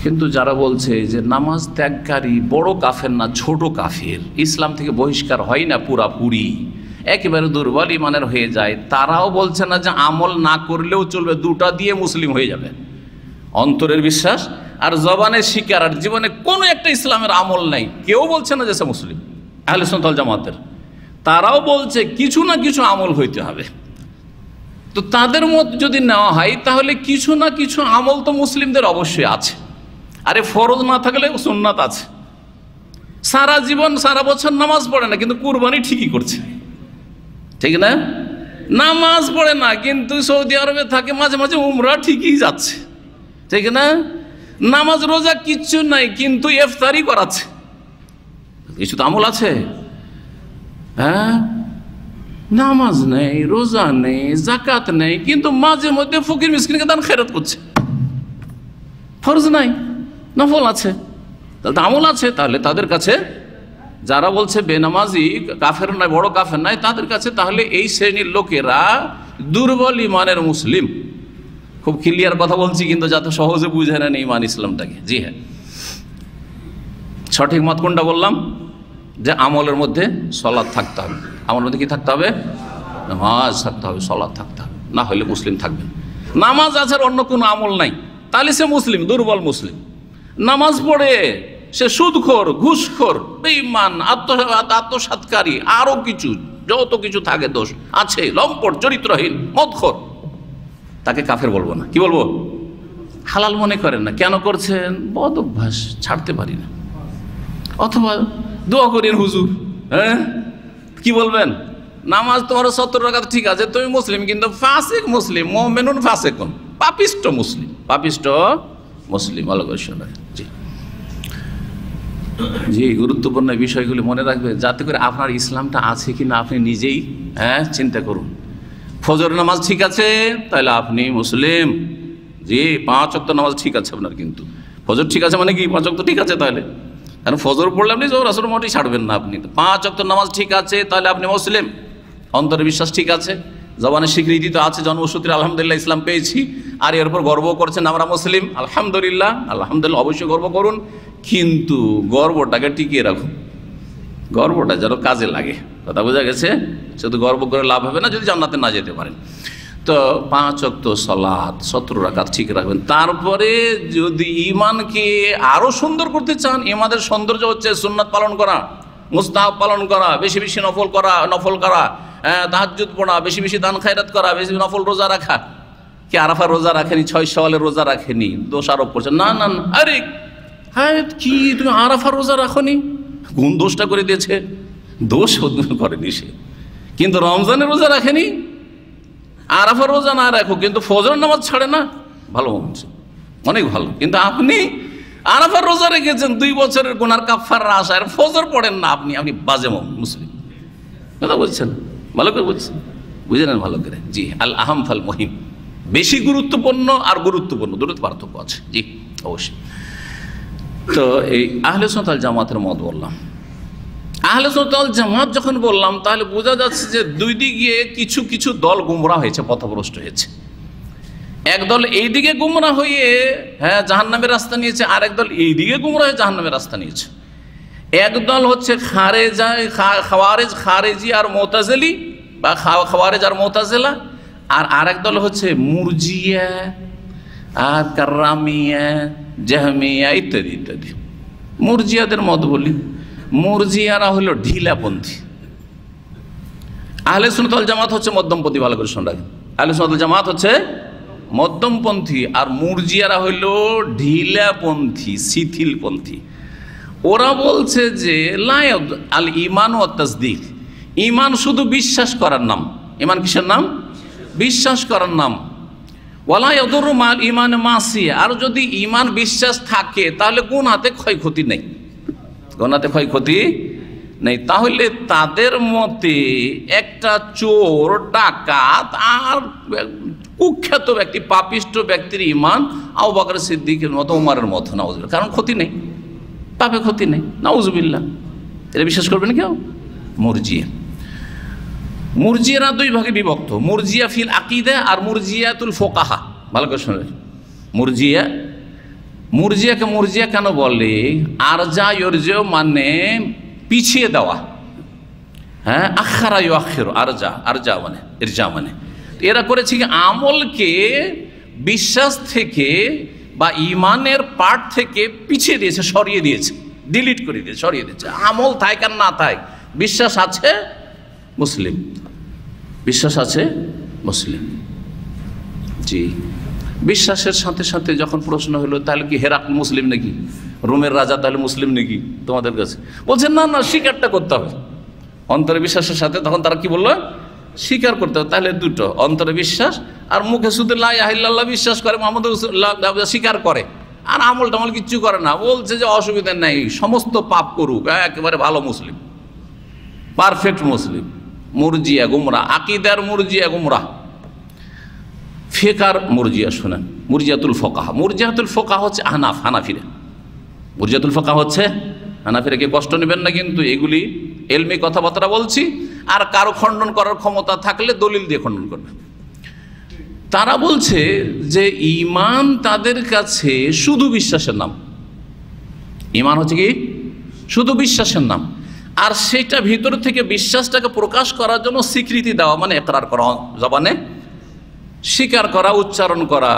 Speaker 2: কিন্তু যারা বলছে যে নামাজ ত্যাগকারী বড় কাফের না, ছোট কাফের, ইসলাম থেকে বহিষ্কার হয় না পুরাপুরি, একেবারে দুর্বল ইমানের হয়ে যায়, তারাও বলছে না যে আমল না করলেও চলবে, দুটা দিয়ে মুসলিম হয়ে যাবে, অন্তরের বিশ্বাস আর জবানে স্বীকার আর জীবনে কোনো একটা ইসলামের আমল নাই, কেউ বলছে না যে সে মুসলিম। আহলে সুন্নাত ওয়াল জামাতের তারাও বলছে কিছু না কিছু আমল হইতে হবে। তো তাদের মত যদি নেওয়া হয় তাহলে কিছু না কিছু আমল তো মুসলিমদের অবশ্যই আছে। আরে ফরজ না থাকলে সুন্নাত আছে। সারা জীবন সারা বছর নামাজ পড়ে না কিন্তু কুরবানি ঠিকই করছে, ঠিক না? নামাজ পড়ে না কিন্তু সৌদি আরবে থাকে, মাঝে মাঝে উমরা ঠিকই যাচ্ছে, ঠিক না? নামাজ রোজা কিচ্ছু নাই কিন্তু ইফতারি করাচ্ছে, কিছু তো আমল আছে। হ্যাঁ, নামাজ নেই, রোজা নেই, যাকাত নেই, কিন্তু মাঝে মধ্যে ফকির মিসকিনকে দান খেরাত করছে। ফরজ নাই, নফল আছে, তাহলে আমল আছে। তাহলে তাদের কাছে যারা বলছে বেনামাজি কাফের নয়, বড় কাফের নয়, তাদের কাছে তাহলে এই শ্রেণীর লোকেরা দুর্বল ইমানের মুসলিম। খুব ক্লিয়ার কথা বলছি কিন্তু যাতে সহজে বুঝে নেন ইমান ইসলামটাকে। জি হ্যাঁ, সঠিক মত কোনটা বললাম? যে আমলের মধ্যে সলাৎ থাকতে হবে। আমলের মধ্যে কি থাকতে হবে? নামাজ থাকতে হবে, সলাৎ থাকতে হবে, না হলে মুসলিম থাকবেন। নামাজ আছে আর অন্য কোনো আমল নাই, তাহলে সে মুসলিম, দুর্বল মুসলিম। নামাজ পড়ে সে সুদখোর, ঘুষখোর, বেঈমান, আত্মসাৎকারী, আরো কিছু যত কিছু থাকে দোষ আছে, লম্পট, চরিত্রহীন, মদখোর, তাকে কাফের বলবো না। কি বলবো? হালাল মনে করেন না। কেন করছেন? বদ অভ্যাস, ছাড়তে পারি না। অথবা দোয়া করেন হুজুর, হ্যাঁ কি বলবেন? নামাজ তোমার 70 রাকাত ঠিক আছে, তুমি মুসলিম কিন্তু ফাসিক মুসলিম, মুমিনুন ফাসিকুন, পাপিষ্ট মুসলিম, পাপিষ্ট মুসলিম। ভালো করে শোনেন। জি জি, গুরুত্বপূর্ণ বিষয়গুলি মনে রাখবেন যাতে করে আপনার ইসলামটা আছে কিনা আপনি নিজেই চিন্তা করুন। ফজর নামাজ ঠিক আছে তাহলে আপনি মুসলিম। জি, 5 ওয়াক্ত নামাজ ঠিক আছে আপনার, কিন্তু ফজর ঠিক আছে মানে কি 5 ওয়াক্ত ঠিক আছে তাহলে? কারণ ফজর পড়লে আপনি জোহর আসর মোটেই ছাড়বেন না আপনি। 5 ওয়াক্ত নামাজ ঠিক আছে তাহলে আপনি মুসলিম। অন্তরে বিশ্বাস ঠিক আছে, জবানের স্বীকৃতি তো আছে, জন্মসূত্রে আলহামদুলিল্লাহ ইসলাম পেয়েছি, আর এর উপর গর্ব করছেন আমরা মুসলিম, আলহামদুলিল্লাহ। আলহামদুলিল্লাহ অবশ্যই গর্ব করুন, কিন্তু গর্বটাকে টিকিয়ে রাখুন, গর্বটা যেন কাজে লাগে। কথা বোঝা গেছে? শুধু গর্ব করে লাভ হবে না যদি জান্নাতে না যেতে পারেন। তো 5 ওয়াক্ত সালাত 70 রাকাত ঠিক রাখবেন। তারপরে যদি ঈমানকে আরো সুন্দর করতে চান, ঈমানের সৌন্দর্য হচ্ছে সুন্নাত পালন করা, মুস্তাহাব পালন করা, বেশি বেশি নফল করা, তাহাজ্জুদ পড়া, বেশি বেশি দান খায়রাত করা, বেশি নফল রোজা রাখা। কি আরাফার রোজা রাখেনি, 6 শাওয়ালের রোজা রাখেনি, দোষ আরোপ করছে? না না না, আরে হ্যাঁ কি তুমি আরাফার রোজা রাখনি? কোন দোষটা করে দিয়েছে? দোষ করেনি সে, কিন্তু রমজানের রোজা রাখেনি। আরাফার রোজা না রাখো কিন্তু ফজর নামাজ ছাড়ে না, ভালো হচ্ছে, অনেক ভালো। কিন্তু আপনি আরাফার রোজা রেখেছেন, 2 বছরের গুনার কাফারার আশায়, আর ফজর পড়েন না, আপনি বাজে মুসলিম। কথা বলছেন? ভালো করে বলছেন, বুঝে নেন ভালো করে। জি, আল আহাম ফাল মহিম, বেশি গুরুত্বপূর্ণ আর গুরুত্বপূর্ণ দুটো পার্থক্য আছে। জি অবশ্যই। তো এই আহলে সুন্নাত ওয়াল জামাতের মত বললাম। আহলে সুন্নাত ওয়াল জামাত যখন বললাম তাহলে বোঝা যাচ্ছে যে দুই দিকে কিছু কিছু দল গুমরাহ হয়েছে, পথভ্রষ্ট হয়েছে। একদল এইদিকে গুমরাহ হয়ে জাহান্নামের রাস্তা নিয়েছে, আর একদল এইদিকে গুমরাহ হয়ে জাহান্নামের রাস্তা নিয়েছে। একদল হচ্ছে খারেজি আর মুতাজিলি বা খাওয়ারেজ আর মুতাজিলা, আর আরেক দল হচ্ছে মুরজিয়া আর কাররামিয়া, জাহমিয়া ইত্যাদি ইত্যাদি। মুরজিয়াদের মত বলি, মুরজিয়ারা হলো ঢিলাপন্থী। আহলে সুন্নাত ওয়াল জামাত হচ্ছে মধ্যমপন্থী। ভালো করে শুনে রাখেন, আহলে সুন্নাত ওয়াল জামাত হচ্ছে মধ্যমপন্থী, আর মুরজিয়ারা হইল ঢিলাপন্থী, শিথিলপন্থী। ওরা বলছে যে লায়দ আল ইমান ও তাসদিক, ইমান শুধু বিশ্বাস করার নাম। ইমান কিসের নাম? বিশ্বাস করার নাম। ওয়ালা ইয়াদুরু মাল ইমান মাসিয়া, আর যদি ইমান বিশ্বাস থাকে তাহলে গুনাহতে ক্ষয়ক্ষতি নেই, গুনাহতে ক্ষয়ক্ষতি নেই। তাহলে তাদের মতে একটা চোর, ডাকাত আর কুখ্যাত ব্যক্তি, পাপিষ্ট ব্যক্তির ইমান আবু বকর সিদ্দিকের মতো, উমরের মতো, নাউজুবিল্লাহ, কারণ ক্ষতি নেই, পাপে ক্ষতি নেই, নাউজুবিল্লাহ। এটা বিশ্বাস করবেন কেউ? মুরজিয়া। মুরজিয়ারা 2 ভাগে বিভক্ত, মুরজিয়া ফিল আকিদা আর মুরজিয়াতুল ফোকাহা। ভালো করে শুনবেন, মুরজিয়াকে মুরজিয়া কেন বলে? আরজা ইরজা মানে পিছিয়ে দেওয়া, আখারা ইউআখিরু, আরজা মানে ইরজা মানে। এরা করেছে কি আমলকে বিশ্বাস থেকে বা ইমানের পার্ট থেকে পিছিয়ে দিয়েছে, সরিয়ে দিয়েছে, ডিলিট করে দিয়েছে, সরিয়ে দিয়েছে। আমল থাক আর না থাক, বিশ্বাস আছে মুসলিম, বিশ্বাস আছে মুসলিম। জি, বিশ্বাসের সাথে সাথে যখন প্রশ্ন হলো তাহলে কি হেরাক্ল মুসলিম নাকি, রোমের রাজা তাহলে মুসলিম নাকি তোমাদের কাছে? বলছেন না না, স্বীকারটা করতে হবে অন্তরে বিশ্বাসের সাথে। তখন তারা কি বললো? স্বীকার করতে হবে। তাহলে দুটো, অন্তরে বিশ্বাস আর মুখে শুধু লা ইলাহা ইল্লাল্লাহ বিশ্বাস করে, মুহাম্মদ রাসূলুল্লাহ স্বীকার করে, আর আমল টামল কিচ্ছু করে না। বলছে যে অসুবিধা নেই, সমস্ত পাপ করুক, একেবারে ভালো মুসলিম, পারফেক্ট মুসলিম। মুরজিয়া গুমরা, আকিদার মুরজিয়া গুমরা, ফিকার মুরজিয়া। শোনেন, মুরজিয়াতুল ফোকাহা, মুরজিয়াতুল ফোকাহা হচ্ছে আহনাফ, হানাফিরা। মুরজিয়াতুল ফোকাহা হচ্ছে হানাফিরা। কে কষ্ট নেবেন না কিন্তু, এগুলি এলমি কথাবার্তা বলছি, আর কারো খণ্ডন করার ক্ষমতা থাকলে দলিল দিয়ে খণ্ডন করবে। তারা বলছে যে ঈমান তাদের কাছে শুধু বিশ্বাসের নাম। ঈমান হচ্ছে কি? শুধু বিশ্বাসের নাম। আর সেটা ভিতর থেকে বিশ্বাসটাকে প্রকাশ করার জন্য স্বীকৃতি দেওয়া, মানে ইকরার করা, জবানে স্বীকার করা, উচ্চারণ করা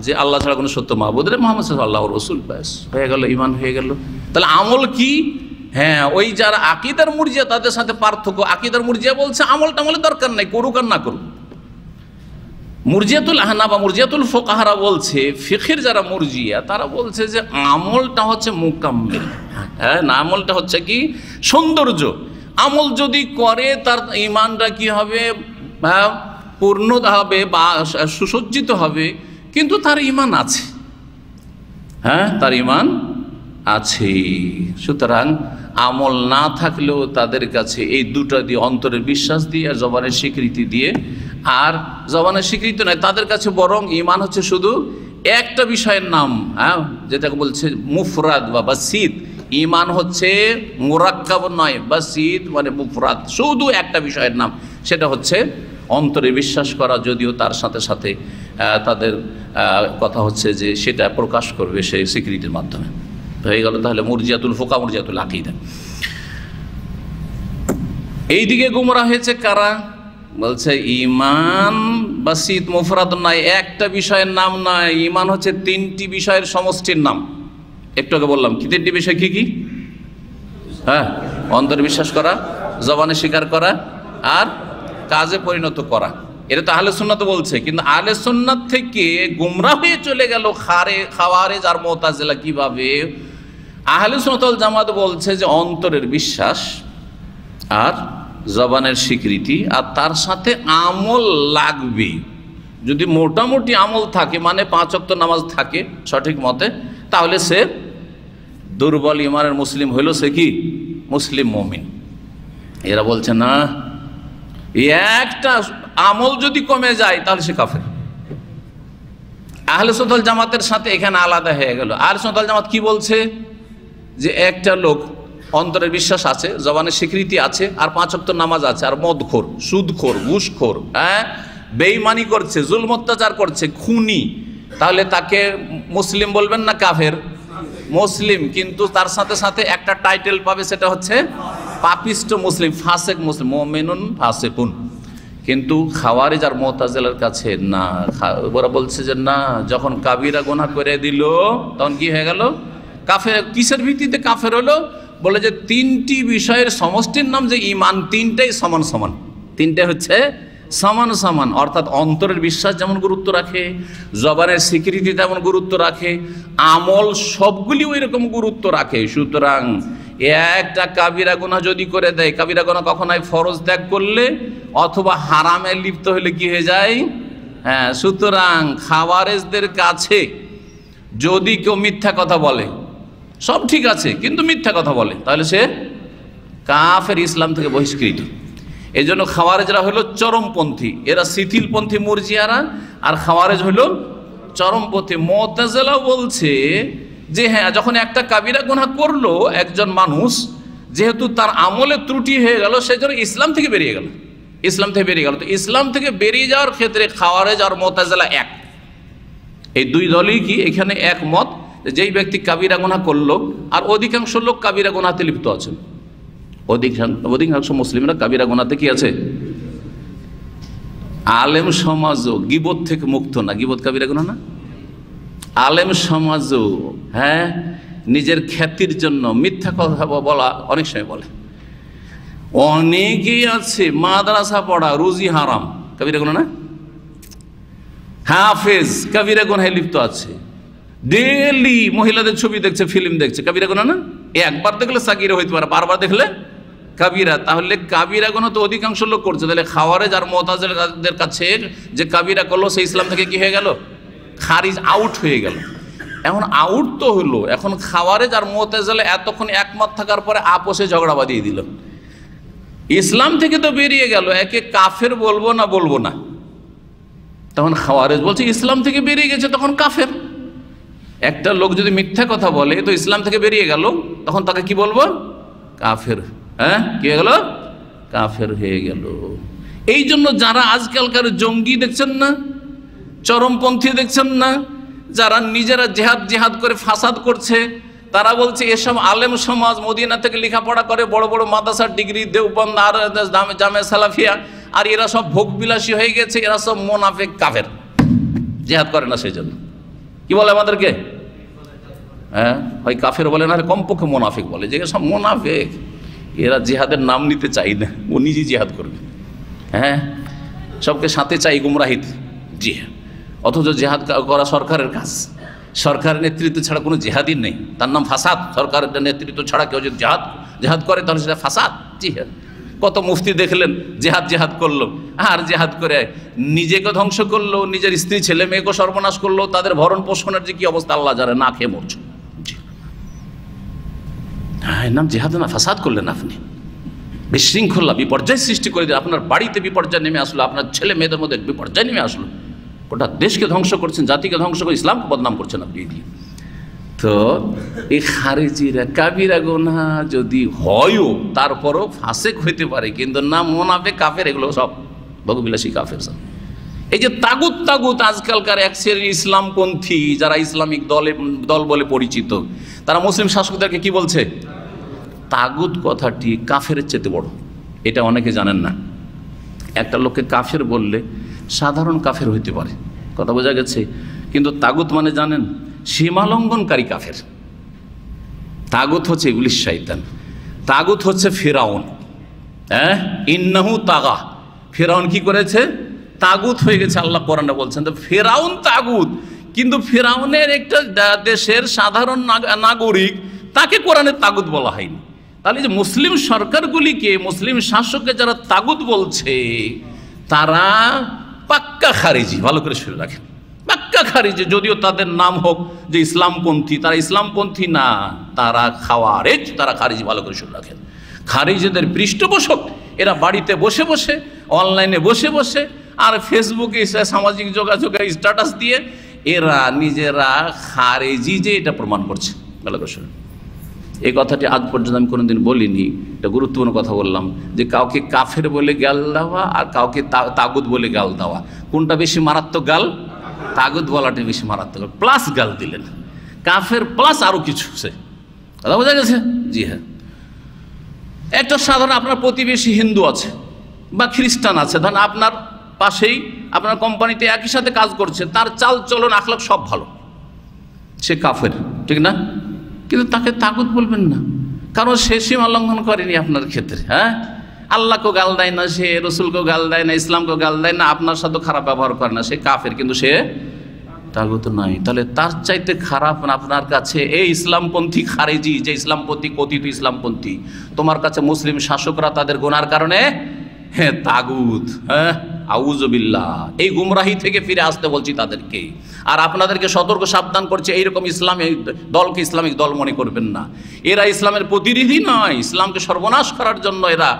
Speaker 2: যে আল্লাহ ছাড়া কোনো সত্য মাবুদ নেই, মুহাম্মদ সাল্লাল্লাহু আলাইহি রাসূল, ব্যাস হয়ে গেল, ঈমান হয়ে গেল। তাহলে আমল কি? হ্যাঁ, ওই যারা আকিদার মুরজিয়া তাদের সাথে পার্থক্য। আকিদার মুরজিয়া বলছে আমল টামলের দরকার নাই, করুক আর না করুক। মুরজিয়াতুল আহনাফ বা মুরজিয়াতুল ফোকাহারা বলছে, ফিকহের যারা মুরজিয়া তারা বলছে যে আমলটা হচ্ছে মুকাম্মিল। হ্যাঁ না, আমলটা হচ্ছে কি? সৌন্দর্য। আমল যদি করে তার ঈমানটা কি হবে? পূর্ণ হবে বা সুসজ্জিত হবে, কিন্তু তার ঈমান আছে। হ্যাঁ, তার ঈমান আছে। সুতরাং আমল না থাকলেও তাদের কাছে এই দুটো দিয়ে, অন্তরের বিশ্বাস দিয়ে আর জবানের স্বীকৃতি দিয়ে, আর জবানের স্বীকৃতি নয়, তাদের কাছে বরং ঈমান হচ্ছে শুধু একটা বিষয়ের নাম। হ্যাঁ, যেটাকে বলছে মুফরাদ বা বাসিত। ঈমান হচ্ছে মুরাক্কাব নয়, বাসিত মানে মুফরাদ, শুধু একটা বিষয়ের নাম। সেটা হচ্ছে অন্তরে বিশ্বাস করা, যদিও তার সাথে সাথে তাদের কথা হচ্ছে যে সেটা প্রকাশ করবে সেই স্বীকৃতির মাধ্যমে। হয়ে গেল তাহলে মুরজিয়াতুল ফোকা, মুরজিয়াতুল আকীদা। এইদিকে গুমরা হয়েছে কারা? বলছে ঈমান বাসিত মুফরাদ নয়, একটা বিষয়ের নাম নয়। ঈমান হচ্ছে তিনটি বিষয়ের সমষ্টির নাম। একটু আগে বললাম কি তিনটি বিষয়, কি কি? হ্যাঁ, অন্তরে বিশ্বাস করা, জবানে স্বীকার করা, আর কাজে পরিণত করা। এটা তো আহলে সুন্নাত বলছে, কিন্তু আহলে সুন্নাত থেকে গুমরা হয়ে চলে গেল খাওয়ারেজ আর মুতাজিলা। কিভাবে? আহলে সুন্নাত ওয়াল জামাত বলছে যে অন্তরের বিশ্বাস আর জবানের স্বীকৃতি, আর তার সাথে আমল লাগবে। যদি মোটামুটি আমল থাকে, মানে 5 ওয়াক্ত নামাজ থাকে সঠিক মতে, তাহলে সে দুর্বল ঈমানের মুসলিম হইল, সে কি? মুসলিম মুমিন। এরা বলছে না, একটা আমল যদি কমে যায় তাহলে সে কাফের। আহলে সুন্নাত ওয়াল জামাতের সাথে এখানে আলাদা হয়ে গেল। আহলে সুন্নাত ওয়াল জামাত কি বলছে? যে একটা লোক অন্তরের বিশ্বাস আছে, জবানের স্বীকৃতি আছে, আর 5 ওয়াক্ত নামাজ আছে, আর মদখোর, সুদখোর, ঘুষখোর, হ্যাঁ, বেঈমানি করছে, জুলম অত্যাচার করছে, খুনি, তাহলে তাকে মুসলিম বলবেন না কাফের? মুসলিম। কিন্তু তার সাথে সাথে একটা টাইটেল পাবে, সেটা হচ্ছে পাপিষ্ট মুসলিম, ফাসেক মুসলিম, মুমিনুন ফাসিকুন। কিন্তু খাওয়ারিজ আর মুতাজিলার কাছে না, ওরা বলছে যে না, যখন কাবিরা গুনাহ করে দিল তখন কি হয়ে গেল? কাফের। কিসের ভিত্তিতে কাফের হলো? বলে যে তিনটি বিষয়ের সমষ্টির নাম যে ঈমান, তিনটাই সমান সমান, তিনটে হচ্ছে সমান সমান। অর্থাৎ অন্তরের বিশ্বাস যেমন গুরুত্ব রাখে, জবানের স্বীকৃতি তেমন গুরুত্ব রাখে, আমল সবগুলি ওই রকম গুরুত্ব রাখে। সুতরাং একটা কাবিরা গুনাহ যদি করে দেয়, কাবিরা গুনাহ কখন হয়? ফরজ ত্যাগ করলে অথবা হারামে লিপ্ত হলে কি হয়ে যায়? হ্যাঁ, সুতরাং খাওয়ারেজদের কাছে যদি কেউ মিথ্যা কথা বলে, সব ঠিক আছে কিন্তু মিথ্যা কথা বলে, তাহলে সে কাফের, ইসলাম থেকে বহিষ্কৃত। এই জন্য খাওয়ারেজরা হলো চরমপন্থী, এরা শিথিলপন্থী মুরজিয়ারা, আর খাওয়ারেজ হলো চরমপন্থী। মুতাজিলাও বলছে যে হ্যাঁ, যখন একটা কাবিরা গুনাহ করলো একজন মানুষ, যেহেতু তার আমলে ত্রুটি হয়ে গেল, সেই জন্য ইসলাম থেকে বেরিয়ে গেল, ইসলাম থেকে বেরিয়ে গেল। তো ইসলাম থেকে বেরিয়ে যাওয়ার ক্ষেত্রে খাওয়ারেজ আর মুতাজিলা এক, এই দুই দলই কি এখানে একমত, যেই ব্যক্তি কাবিরা গুনাহ করলো, আর অধিকাংশ লোক কাবিরা গুনাহতে লিপ্ত আছেন, অধিকাংশ মুসলিমরা কাবিরা গুনাহতে কি আছে? আলেম সমাজও গীবত থেকে মুক্ত না। গীবত কাবিরা গুনাহ না? আলেম সমাজও হ্যাঁ নিজের খ্যাতির জন্য মিথ্যা কথা বলা অনেক সময় বলে। অনেকেই আছে মাদ্রাসা পড়া রুজি হারাম, কবিরা গুনাহ না, হাফেজ কবিরা গুনাহে লিপ্ত আছে, ডেলি মহিলাদের ছবি দেখছে, ফিল্ম দেখছে, কবিরা গুনাহ না? একবার দেখলে সাগীরা হইতে পারে, বারবার দেখলে কাবিরা। তাহলে কাবিরা গুনাহ তো অধিকাংশ লোক করছে। তাহলে খাওয়ারেজ আর মুতাজিলাদের কাছে যে কাবিরা করলো সে ইসলাম থেকে কি হয়ে গেল? খারিজ, আউট হয়ে গেল। এখন আউট তো হলো, এখন খাওয়ারেজ আর মুতাজিলা এতক্ষণ একমত থাকার পরে আপোষে ঝগড়া বাঁধিয়ে দিল, ইসলাম থেকে তো বেরিয়ে গেল। একে কাফের বলবো না বলবো না? তখন খাওয়ারেজ বলছে ইসলাম থেকে বেরিয়ে গেছে, তখন কাফের। একটা লোক যদি মিথ্যা কথা বলে তো ইসলাম থেকে বেরিয়ে গেল, তখন তাকে কি বলবো? কাফের। হ্যাঁ, কি হয়ে গেল? কাফের হয়ে গেল। এই জন্য যারা আজকালকার জঙ্গি দেখছেন না, চরমপন্থী দেখছেন না, যারা নিজেরা জেহাদ জেহাদ করে ফাসাদ করছে, তারা বলছে এসব আলেম সমাজ মদিনা থেকে লেখাপড়া করে, বড় বড় মাদ্রাসার ডিগ্রি, দেওবন্দ আর জামে সালাফিয়া, আর এরা সব ভোগবিলাসী হয়ে গেছে, এরা সব মোনাফেক কাফের, জেহাদ করে না। সেই জন্য কি বলে আমাদেরকে? হ্যাঁ, হয় কাফের বলে না, কমপক্ষে মোনাফেক বলে, যে সব মোনাফেক, এরা জিহাদের নাম নিতে চাই না, ও নিজে জিহাদ করবে। হ্যাঁ, সবকে সাথে চাই গুমরাহিতে। জি হ্যাঁ, অথচ জিহাদ করা সরকারের কাজ, সরকারের নেতৃত্ব ছাড়া কোনো জিহাদই নেই, তার নাম ফাসাদ। সরকারের নেতৃত্ব ছাড়া কেউ যদি জেহাদ করে তাহলে সেটা ফাসাদ। জি হ্যাঁ, কত মুফতি দেখলেন জেহাদ করলো, আর জেহাদ করে নিজেকে ধ্বংস করলো, নিজের স্ত্রী ছেলে মেয়েকে সর্বনাশ করলো, তাদের ভরণ পোষণের যে কি অবস্থা আল্লাহ জানে, না খেয়ে মরছে। হ্যাঁ, নাম জেহাদ না, ফাসাদ করলেন আপনি, বিশৃঙ্খলা, বিপর্যয় সৃষ্টি করে দিলেন। আপনার বাড়িতে বিপর্যয় নেমে আসলো, আপনার ছেলে মেয়েদের মধ্যে বিপর্যয় নেমে আসলো, গোটা দেশকে ধ্বংস করছেন, জাতিকে ধ্বংস করে ইসলামকে বদনাম করছেন আপনি দিয়ে। তো এই খারিজিরা কাবিরা গুনাহ যদি হয়ও তারপরও ফাসেক হইতে পারে, কিন্তু না মুনাফিক কাফের, এগুলো সব ভোগবিলাসী কাফের সব। এই যে তাগুত আজকালকার এক শ্রেণীর ইসলামপন্থী যারা ইসলামিক দল বলে পরিচিত, তারা মুসলিম শাসকদেরকে কি বলছে? তাগুত কথাটি কাফের চেয়ে বড়। এটা অনেকে জানেন না। একটা লোককে কাফের বললে সাধারণ কাফের হইতে পারে, কথা বোঝা গেছে, কিন্তু তাগুত মানে জানেন? সীমালঙ্ঘনকারী কাফের। তাগুত হচ্ছে ইবলিস শয়তান, তাগুত হচ্ছে ফিরাউন। হ্যাঁ, ইন্নাহু তাগা, ফিরাউন কি করেছে? তাগুত হয়ে গেছে। আল্লাহ কোরআনে বলছেন তো ফিরাউন তাগুত, কিন্তু ফিরাউনের একটা দেশের সাধারণ নাগরিক, তাকে কোরআনে তাগুত বলা হয়নি। তাহলে যে মুসলিম সরকারগুলিকে, মুসলিম শাসককে যারা তাগুত বলছে, তারা পাক্কা খারিজি। ভালো করে শুনে রাখেন, পাক্কা খারিজি। যদিও তাদের নাম হোক যে ইসলামপন্থী, তারা ইসলামপন্থী না, তারা খাওয়ারেজ, তারা খারিজি। ভালো করে শুনে রাখেন, খারিজিদের পৃষ্ঠপোষক এরা। বাড়িতে বসে বসে, অনলাইনে বসে বসে, আর ফেসবুকে সামাজিক যোগাযোগের স্ট্যাটাস দিয়ে এরা নিজেরা খারিজি যে এটা প্রমাণ করছে। ভালো করে শুনে, এই কথাটি আজ পর্যন্ত আমি কোনোদিন বলিনি, এটা গুরুত্বপূর্ণ কথা বললাম, যে কাউকে কাফের বলে গাল দেওয়া আর কাউকে তাগুত বলে গাল দেওয়া, কোনটা বেশি মারাত্মক গাল? তাগুত বলাটা বেশি মারাত্মক, প্লাস গাল দিলেন, কাফের প্লাস আরও কিছু। সে কথা বোঝা গেছে? জি হ্যাঁ, একটা সাধারণ আপনার প্রতিবেশী হিন্দু আছে বা খ্রিস্টান আছে, ধরেন আপনার পাশেই আপনার কোম্পানিতে একই সাথে কাজ করছে, তার চাল চলন আখলাক সব ভালো, সে কাফের, ঠিক না? কিন্তু তাকে তাগুত বলবেন না, কারণ সে সীমা লঙ্ঘন করেনি আপনার ক্ষেত্রে। হ্যাঁ, আল্লাহকেও গাল দেয় না, সে রসুলকেও গাল দেয় না, ইসলামকেও গাল দেয় না, আপনার সাথে খারাপ ব্যবহার করে না, সে কাফের, কিন্তু সে তাগুত নাই। তাহলে তার চাইতে খারাপ আপনার কাছে এই ইসলামপন্থী খারিজি, যে ইসলামপন্থী, কথিত ইসলামপন্থী, তোমার কাছে মুসলিম শাসকরা তাদের গুনার কারণে হ্যাঁ তাগুত। হ্যাঁ, আউযুবিল্লাহ। এই গুমরাহি থেকে ফিরে আসতে বলছি তাদেরকে, আর আপনাদেরকে সতর্ক সাবধান করছে, এইরকম ইসলামিক দলকে ইসলামিক দল মনে করবেন না। এরা ইসলামের প্রতিনিধি নয়, ইসলামকে সর্বনাশ করার জন্য এরা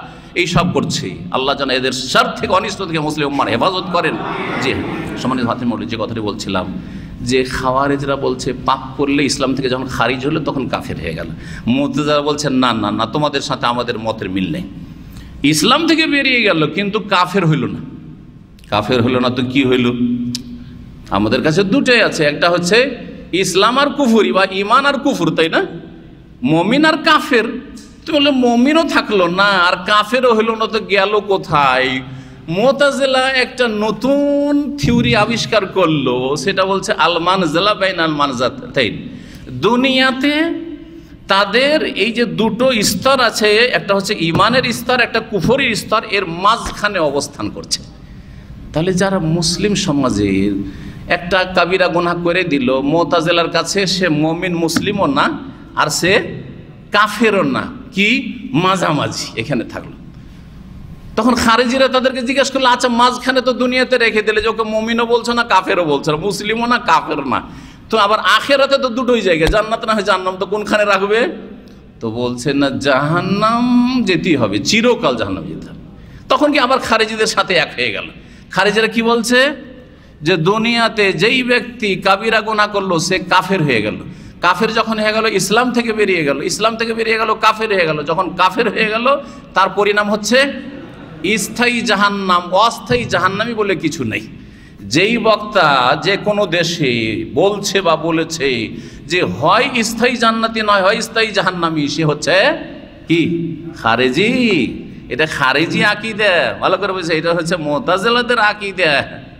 Speaker 2: এই সব করছে। আল্লাহ যেন এদের শার থেকে, অনিষ্ট থেকে মুসলিম উম্মার হেফাজত করেন। যে সম্মানিত ভাতির মৌলভী, যে কথাটি বলছিলাম, যে খাওয়ারেজরা বলছে পাপ করলে ইসলাম থেকে যখন খারিজ হলো তখন কাফের হয়ে গেল। মুতাজিলা বলছেন না না না, তোমাদের সাথে আমাদের মতের মিল নেই, ইসলাম থেকে বেরিয়ে গেল কিন্তু কাফের হইল না। কাফের হইল না তো কি হইল? আমাদের কাছে দুটোই আছে, একটা হচ্ছে ইসলাম আর কুফুরি, বা ইমান আর কুফুর, তাই না? মমিন আর কাফের। তুমি বললে মমিনও থাকলো না আর কাফেরও হইল না, তো গেল কোথায়? মুতাজিলা একটা নতুন থিওরি আবিষ্কার করলো, সেটা বলছে আল মানজিলা বাইনাল মানজাতাইন। দুনিয়াতে তাদের এই যে দুটো স্তর আছে, একটা হচ্ছে ইমানের স্তর, একটা কুফরির স্তর, এর মাঝখানে অবস্থান করছে। তাহলে যারা মুসলিম সমাজের একটা কাবিরা গুনাহ করে দিল, মুতাজিলার কাছে সে মুমিন মুসলিমও না আর সে কাফেরও না, কি মাঝামাঝি এখানে থাকলো। তখন খারেজিরা তাদেরকে জিজ্ঞাসা করলো, আচ্ছা মাঝখানে তো দুনিয়াতে রেখে দিলে, যে ওকে মুমিনও বলছো না কাফেরও বলছো না, মুসলিমও না কাফের না, তো আবার আখেরাতে তো দুটোই জায়গায়, জান্নাত না হয় জাহান্নাম, তো কোনখানে রাখবে? তো বলছে না, জাহান্নাম যেতেই হবে, চিরকাল জাহান্নাম যেতে হবে। তখন কি আবার খারেজিদের সাথে এক হয়ে গেল। খারেজিরা কি বলছে, যে দুনিয়াতে যেই ব্যক্তি কাবিরা গুনাহ করলো সে কাফের হয়ে গেল, কাফের যখন হয়ে গেল ইসলাম থেকে বেরিয়ে গেল, ইসলাম থেকে বেরিয়ে গেল কাফের হয়ে গেল, যখন কাফের হয়ে গেল তার পরিণাম হচ্ছে স্থায়ী জাহান্নাম, অস্থায়ী জাহান্নামী বলে কিছু নেই। যেই বক্তা যে কোনো দেশে বলছে বা বলেছে যে হয় স্থায়ী জান্নাতি নয় হয় স্থায়ী জাহান্নামী, সে হচ্ছে কি খারেজি। এটা খারেজি আকীদা, ভালো করে বলছে, এটা হচ্ছে মুতাজিলাদের আকীদা।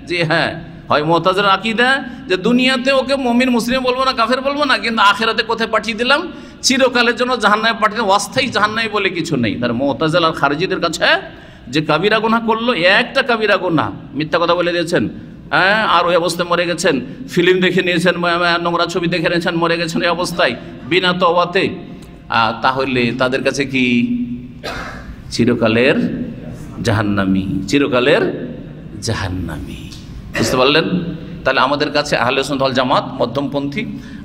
Speaker 2: জি হ্যাঁ, হয় মুতাজিলার আকীদা যে দুনিয়াতে ওকে মুমিন মুসলিম বলবো না কাফের বলবো না, কিন্তু আখিরাতে কোথায় পাঠিয়ে দিলাম, চিরকালের জন্য জাহান্নামে পাঠিয়ে, অস্থায়ী জাহান্নামী বলে কিছু নেই। তার মুতাজিলার খারেজিদের কাছে যে কাবিরা গুনাহ করলো, একটা কাবিরা গুনাহ, মিথ্যা কথা বলে দিয়েছেন, হ্যাঁ, আর ওই অবস্থায় মরে গেছেন, ফিল্ম দেখে নিয়েছেন, নোংরা ছবি দেখে নিয়েছেন, মরে গেছেন এই অবস্থায় বিনা তওবাতে, তাহলে তাদের কাছে কি চিরকালের জাহান্নামী, চিরকালের জাহান্নামী। বুঝতে পারলেন? তাহলে আমাদের কাছে আহলে সুন্নাত ওয়াল জামাত মধ্যমপন্থী,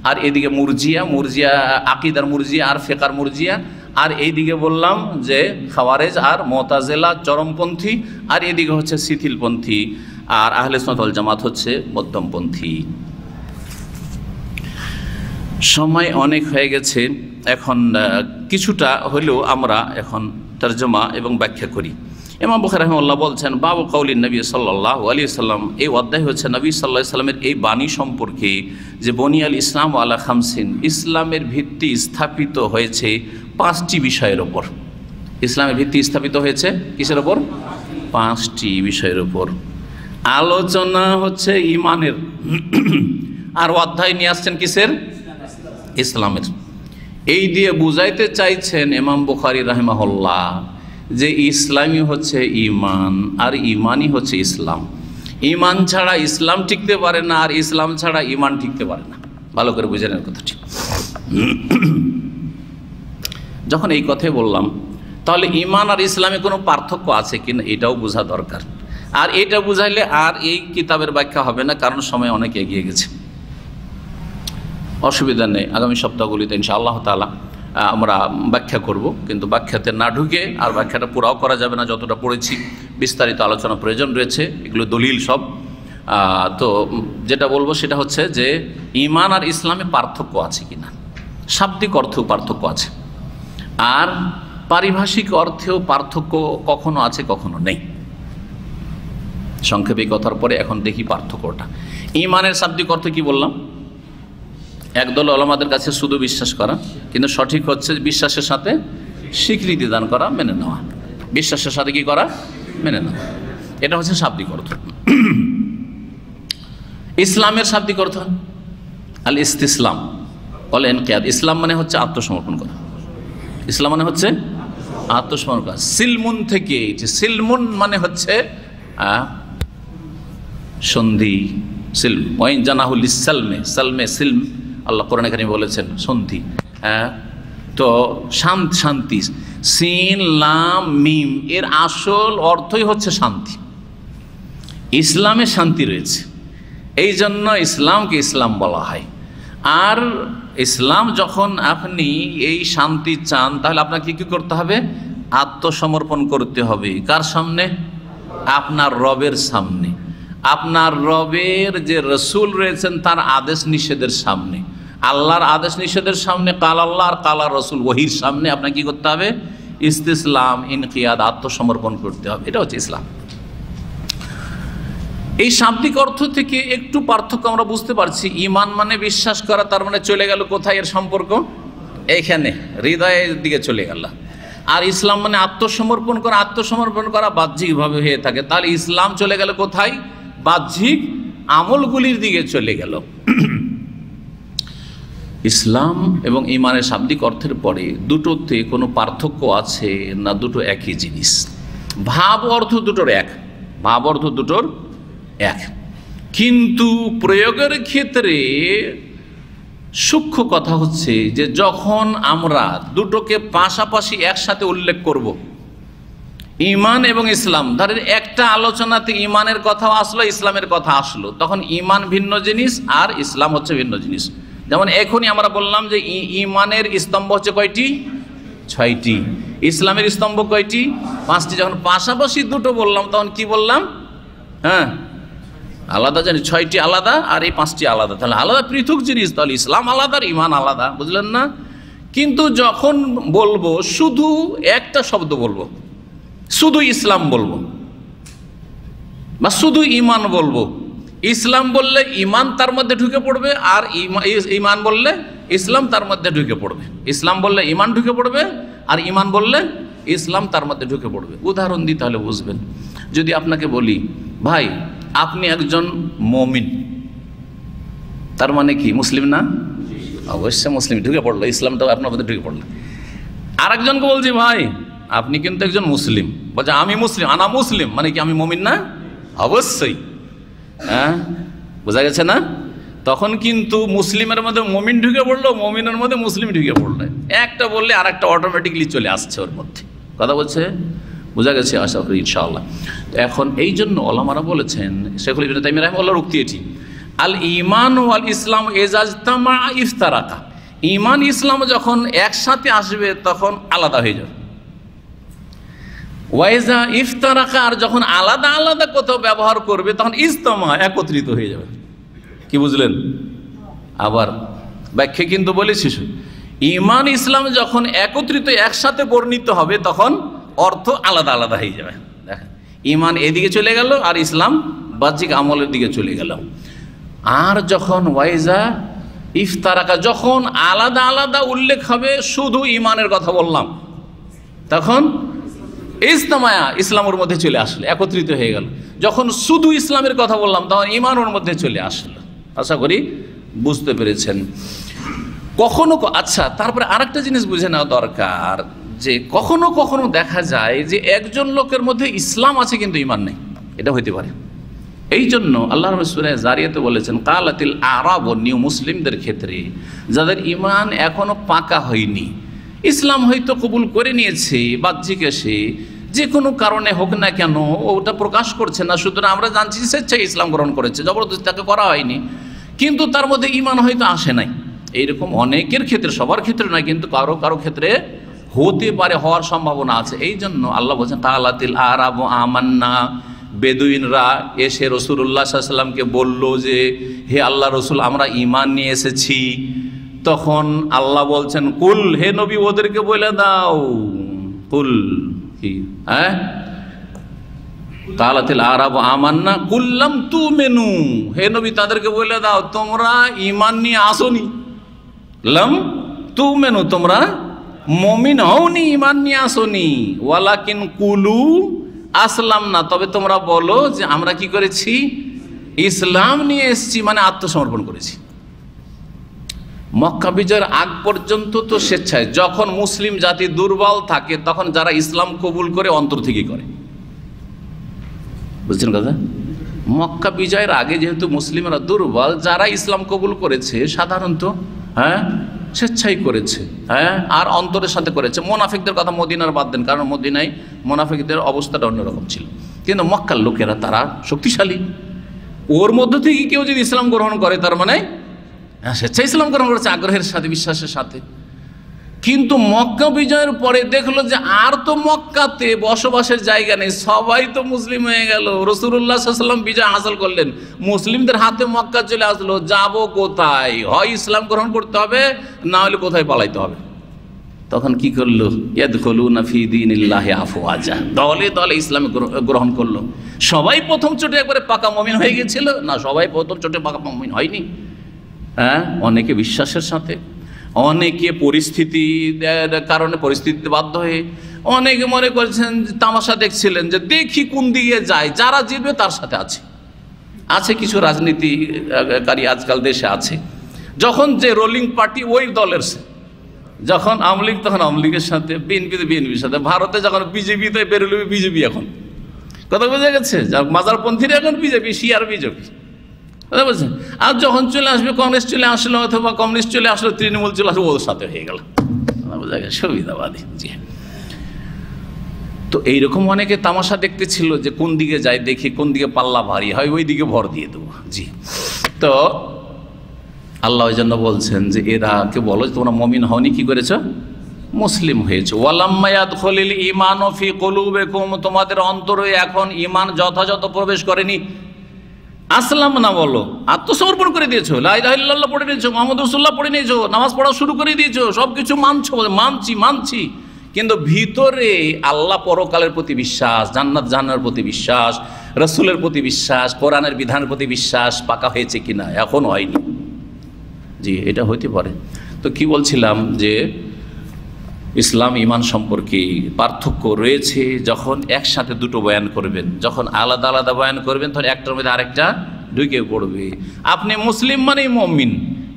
Speaker 2: আর এদিকে মুরজিয়া আকীদার মুরজিয়া আর ফিকহার মুরজিয়া, আর এইদিকে বললাম যে খাওয়ারেজ আর মুতাজিলা চরমপন্থী, আর এদিকে হচ্ছে শিথিলপন্থী, আর আহলে সুন্নাত ওয়াল জামাত হচ্ছে মধ্যমপন্থী। সময় অনেক হয়ে গেছে, এখন কিছুটা হলেও আমরা এখন তরজমা এবং ব্যাখ্যা করি। ইমাম বুখারী রাহিমাহুল্লাহ বলছেন, বাবু কাউলিন নবী সাল্লাল্লাহু আলাইহি সাল্লাম, এই অধ্যায় হচ্ছে নবী সাল্লাল্লাহু আলাইহি সাল্লামের এই বাণী সম্পর্কে যে বনিয়াল ইসলাম আলা খামসিন, ইসলামের ভিত্তি স্থাপিত হয়েছে 5টি বিষয়ের ওপর। ইসলামের ভিত্তি স্থাপিত হয়েছে কিসের ওপর? 5টি বিষয়ের ওপর। আলোচনা হচ্ছে ইমানের, আর অধ্যায় নিয়ে আসছেন কিসের? ইসলামের। এই দিয়ে বুঝাইতে চাইছেন ইমাম বুখারী রাহিমাহুল্লাহ যে ইসলামই হচ্ছে ইমান, আর ইমানই হচ্ছে ইসলাম। ইমান ছাড়া ইসলাম টিকতে পারে না, আর ইসলাম ছাড়া ইমান টিকতে পারে না। ভালো করে বুঝে নেন কথাটি। যখন এই কথাই বললাম, তাহলে ইমান আর ইসলামে কোনো পার্থক্য আছে কিনা এটাও বোঝা দরকার। আর এটা বুঝাইলে আর এই কিতাবের ব্যাখ্যা হবে না, কারণ সময় অনেক এগিয়ে গেছে। অসুবিধা নেই, আগামী সপ্তাহগুলিতে ইনশাআল্লাহ তাআলা আমরা ব্যাখ্যা করব, কিন্তু ব্যাখ্যাতে না ঢুকে, আর ব্যাখ্যাটা পুরাও করা যাবে না, যতটা পড়েছি বিস্তারিত আলোচনা প্রয়োজন রয়েছে, এগুলো দলিল সব। তো যেটা বলবো সেটা হচ্ছে যে ইমান আর ইসলামে পার্থক্য আছে কিনা, শাব্দিক অর্থেও পার্থক্য আছে, আর পারিভাষিক অর্থেও পার্থক্য কখনো আছে কখনো নেই। সংক্ষেপে কথার পরে এখন দেখি পার্থক্যটা। ইমানের শাব্দিক অর্থ কি বললাম? একদল ওলামাদের কাছে শুধু বিশ্বাস করা, কিন্তু সঠিক হচ্ছে বিশ্বাসের সাথে স্বীকৃতি দান করা, মেনে নেওয়া। বিশ্বাসের সাথে কি করা? মেনে নেওয়া। এটা হচ্ছে শাব্দিক অর্থ। ইসলামের শাব্দিক অর্থ আল ইস্তিসলাম ওয়াল ইনকিয়াদ। ইসলাম মানে হচ্ছে আত্মসমর্পণ করা। ইসলাম মানে হচ্ছে আত্মসমর্পণ করা। সিলমুন থেকে, সিলমুন মানে হচ্ছে সন্ধি, সিলম। ওয়াইন জানাহুল ইসসালমে, সালমে সিলম, আল্লাহ কোরআনে কারিমে বলেছেন সন্ধি। তো শান্তি, সিন লাম মিম এর আসল অর্থই হচ্ছে শান্তি। ইসলামে শান্তি রয়েছে, এই জন্য ইসলামকে ইসলাম বলা হয়। আর ইসলাম যখন আপনি এই শান্তি চান, তাহলে আপনাকে কি করতে হবে? আত্মসমর্পণ করতে হবে। কার সামনে? আপনার রবের সামনে। আপনার রবের যে রসুল রয়েছেন তার আদেশ নিষেধের সামনে, আল্লাহর আদেশ নিষেধের সামনে, কাল আল্লাহ আর কাল রসুল ওহির সামনে আপনাকে কি করতে হবে? ইস্তিসলাম, ইনকিয়াদ, আত্মসমর্পণ করতে হবে। এটা হচ্ছে ইসলাম। এই শাব্দিক অর্থ থেকে একটু পার্থক্য আমরা বুঝতে পারছি। ইমান মানে বিশ্বাস করা, তার মানে চলে গেল কোথায় এর সম্পর্ক? এইখানে হৃদয়ের দিকে চলে গেল। আর ইসলাম মানে আত্মসমর্পণ করা, আত্মসমর্পণ করা বাহ্যিকভাবে হয়ে থাকে, তাহলে ইসলাম চলে গেল কোথায়? বাহ্যিক আমলগুলির দিকে চলে গেল। ইসলাম এবং ঈমানের শাব্দিক অর্থের পরে দুটোতে কোনো পার্থক্য আছে না? দুটো একই জিনিস। ভাব অর্থ দুটোর এক, ভাব অর্থ দুটোর এক, কিন্তু প্রয়োগের ক্ষেত্রে সূক্ষ্ম কথা হচ্ছে যে যখন আমরা দুটোকে পাশাপাশি একসাথে উল্লেখ করব, ঈমান এবং ইসলাম, ধরেন একটা আলোচনাতে ঈমানের কথা আসলো, ইসলামের কথা আসলো, তখন ঈমান ভিন্ন জিনিস আর ইসলাম হচ্ছে ভিন্ন জিনিস। যেমন এখনই আমরা বললাম যে ঈমানের স্তম্ভ হচ্ছে কয়টি? 6টি। ইসলামের স্তম্ভ কয়টি? 5টি। যখন পাশাপাশি দুটো বললাম তখন কি বললাম? হ্যাঁ, আলাদা জানি, 6টি আলাদা আর এই 5টি আলাদা, তাহলে আলাদা পৃথক জিনিস, তাহলে ইসলাম আলাদা আর ঈমান আলাদা, বুঝলেন না? কিন্তু যখন বলবো শুধু একটা শব্দ বলবো, শুধু ইসলাম বলবো বা শুধু ঈমান বলবো, ইসলাম বললে ঈমান তার মধ্যে ঢুকে পড়বে, আর ঈমান বললে ইসলাম তার মধ্যে ঢুকে পড়বে। ইসলাম বললে ঈমান ঢুকে পড়বে, আর ঈমান বললে ইসলাম তার মধ্যে ঢুকে পড়বে। উদাহরণ দিই তাহলে বুঝবেন। যদি আপনাকে বলি, ভাই আপনি একজন মুমিন, তার মানে কি? মুসলিম না? অবশ্যই মুসলিম, ঢুকে পড়লো, ইসলামটাও আপনার মধ্যে ঢুকে পড়লো। আর একজনকে বলছি, ভাই আপনি কিন্তু একজন মুসলিম, বলছে আমি মুসলিম, আনা মুসলিম, মানে কি আমি মুমিন না? অবশ্যই। হ্যাঁ, বোঝা গেছে না? তখন কিন্তু মুসলিমের মধ্যে মুমিন ঢুকে পড়লো, মুমিনের মধ্যে মুসলিম ঢুকে পড়লো। একটা বললে আর একটা অটোমেটিকলি চলে আসছে ওর মধ্যে। কথা বলছে, বোঝা গেছে আশা করি ইনশাআল্লাহ। তো এখন এই জন্য ওলামারা বলেছেন, শেখুল ইবনে তাইমিয়া রাহিমাহুল্লাহর উক্তি এটি, আল ঈমান ওয়াল ইসলাম ইজাজতামা ইফতারাকা, ঈমান ইসলাম যখন একসাথে আসবে তখন আলাদা হয়ে যাবে। ওয়াইজা ইফতারাকা, আর যখন আলাদা আলাদা কোথাও ব্যবহার করবে তখন ইজতামা, একত্রিত হয়ে যাবে। কি বুঝলেন? আবার ব্যাখ্যা কিন্তু বলেছি, ঈমান ইসলাম যখন একত্রিত একসাথে বর্ণিত হবে তখন অর্থ আলাদা আলাদা হয়ে যাবে। দেখেন, ঈমান এদিকে চলে গেল আর ইসলাম বাহ্যিক আমলের দিকে চলে গেল। আর যখন ওয়াইজা ইফতারাকা, যখন আলাদা আলাদা উল্লেখ হবে, শুধু ঈমানের কথা বললাম, তখন ইজতামায়া, ইসলামের মধ্যে চলে আসলো, একত্রিত হয়ে গেল। যখন শুধু ইসলামের কথা বললাম তখন ঈমান ওর মধ্যে চলে আসলো। আশা করি বুঝতে পেরেছেন। কখনো আচ্ছা, তারপরে আরেকটা জিনিস বুঝে নেওয়া দরকার যে কখনো কখনো দেখা যায় যে একজন লোকের মধ্যে ইসলাম আছে কিন্তু ঈমান নেই, এটা হইতে পারে। এই জন্য আল্লাহ সূরা জারিয়াতে বলেছেন, কালাতিল আরাব, নিউ মুসলিমদের ক্ষেত্রে যাদের ঈমান এখনো পাকা হয়নি, ইসলাম হয়তো কবুল করে নিয়েছে বাহ্যিক এসে, যে কোনো কারণে হোক না কেন ওটা প্রকাশ করছে না, সুতরাং আমরা জানছি স্বেচ্ছায় ইসলাম গ্রহণ করেছে, জবরদস্তি তাকে করা হয়নি, কিন্তু তার মধ্যে ঈমান হয়তো আসে নাই। এইরকম অনেকের ক্ষেত্রে, সবার ক্ষেত্রে নয়, কিন্তু কারো কারো ক্ষেত্রে হতে পারে, হওয়ার সম্ভাবনা আছে। এই জন্য আল্লাহ বলছেন, কালাতিল আরাব আমান্না, বেদুইনরা এসে রাসূলুল্লাহ সাল্লাল্লাহু আলাইহি ওয়াসাল্লামকে বলল যে হে আল্লাহ রসুল, আমরা ঈমান নিয়ে এসেছি। তখন আল্লাহ বলছেন, কুল, হে নবী ওদেরকে বলে দাও, কুল কি, হ্যাঁ, কালাতিল আরাব আমান্না কুল্লাম তুমিনু, হে নবী তাদেরকে বলে দাও তোমরা ঈমান নিয়ে আসোনি, লাম তুমিনু, তোমরা মুমিন হওনি, ঈমান নিয়ে আসোনি, ওয়ালাকিন কুলু আসলাম না, তবে তোমরা বলো যে আমরা কি করেছি? ইসলাম নিয়ে এসেছি, মানে আত্মসমর্পণ করেছি। মক্কা বিজয়ের আগ পর্যন্ত তো স্বেচ্ছায়, যখন মুসলিম জাতি দুর্বল থাকে তখন যারা ইসলাম কবুল করে অন্তর থেকে করে, বুঝছেন কথা? মক্কা বিজয়ের আগে যেহেতু মুসলিমরা দুর্বল, যারা ইসলাম কবুল করেছে সাধারণত হ্যাঁ স্বেচ্ছাই করেছে, হ্যাঁ, আর অন্তরের সাথে করেছে। মোনাফিকদের কথা মদিনার বাদ দেন, কারণ মদিনায় মোনাফিকদের অবস্থাটা অন্যরকম ছিল, কিন্তু মক্কার লোকেরা তারা শক্তিশালী, ওর মধ্য থেকে কেউ যদি ইসলাম গ্রহণ করে তার মানে স্বেচ্ছায় ইসলাম গ্রহণ করেছে, আগ্রহের সাথে, বিশ্বাসের সাথে। কিন্তু মক্কা বিজয়ের পরে দেখলো যে আর তো মক্কাতে বসবাসের জায়গা নেই, সবাই তো মুসলিম হয়ে গেল, রাসূলুল্লাহ সাল্লাল্লাহু আলাইহি ওয়াসাল্লাম বিজয় হাসিল করলেন, মুসলিমদের হাতে মক্কা চলে আসলো, যাবো কোথায়? হয় ইসলাম গ্রহণ করতে হবে, না হলে কোথায় পালাইতে হবে। তখন কি করলো? ইয়াদখুলুনা ফি দীনিল্লাহি আফওয়াজা, দলে দলে ইসলাম গ্রহণ করলো। সবাই প্রথম চোটে একবারে পাকা মুমিন হয়ে গেছিল না, সবাই প্রথম চোটে পাকা মুমিন হয়নি, হ্যাঁ, অনেকে বিশ্বাসের সাথে, অনেকে পরিস্থিতির কারণে, পরিস্থিতিতে বাধ্য হয়ে, অনেকে মনে করছেন তামাশা দেখছিলেন যে দেখি কোন দিকে যায়, যারা জিতবে তার সাথে আছে কিছু রাজনীতিকারী আজকাল দেশে আছে, যখন যে রোলিং পার্টি ওই দলের, যখন আওয়ামী লীগ তখন আওয়ামী লীগের সাথে, বিএনপিতে বিএনপির সাথে, ভারতে যখন বিজেপিতে বেরোলে বিজেপি, এখন কথা বোঝা গেছে, মাজারপন্থীরা এখন বিজেপি, শিয়ার বিজেপি, কথা বলছেন। আর যখন চলে আসবে কংগ্রেস চলে আসলো, অথবা কমিউনিস্ট চলে আসলো, তৃণমূল চলে আসলো, ওর সাথে হয়ে গেল, বোঝা গেছে, সুবিধাবাদী। জি, তো এইরকম অনেকে তামাশা দেখতে ছিল যে কোন দিকে যায় দেখি, কোন দিকে পাল্লা ভারী হয় ওই দিকে ভর দিয়ে দেবো। জি, তো আল্লাহ ওই জন্য বলছেন যে এরা কে বলো তোমরা মুমিন হওনি, কি করেছো? মুসলিম হয়েছে। ওয়ালাম্মা ইয়াদখুলিল ঈমানু ফি কুলুবিকুম, তোমাদের অন্তরে এখন ঈমান যথাযথ প্রবেশ করেনি। আসলাম না বলো, আত্মসমর্পণ করে দিয়েছো, লা ইলাহা ইল্লাল্লাহ পড়ে নিয়েছো, মুহাম্মদ রাসূলুল্লাহ পড়ে নিয়েছো, নামাজ পড়া শুরু করে দিয়েছো, সব কিছু মানছো, মানছি, কিন্তু ভিতরে আল্লাহ পরকালের প্রতি বিশ্বাস, জান্নাত জাহান্নামের প্রতি বিশ্বাস, রাসূলের প্রতি বিশ্বাস, কোরআনের বিধানের প্রতি বিশ্বাস পাকা হয়েছে কিনা? এখন হয়নি। জি, এটা হইতে পারে। তো কি বলছিলাম যে ইসলাম ঈমান সম্পর্কে পার্থক্য রয়েছে। যখন একসাথে দুটো বয়ান করবেন, যখন আলাদা আলাদা বয়ান করবেন, তখন একটার মধ্যে আরেকটা ঢুকে পড়বে। আপনি মুসলিম মানেই মুমিন,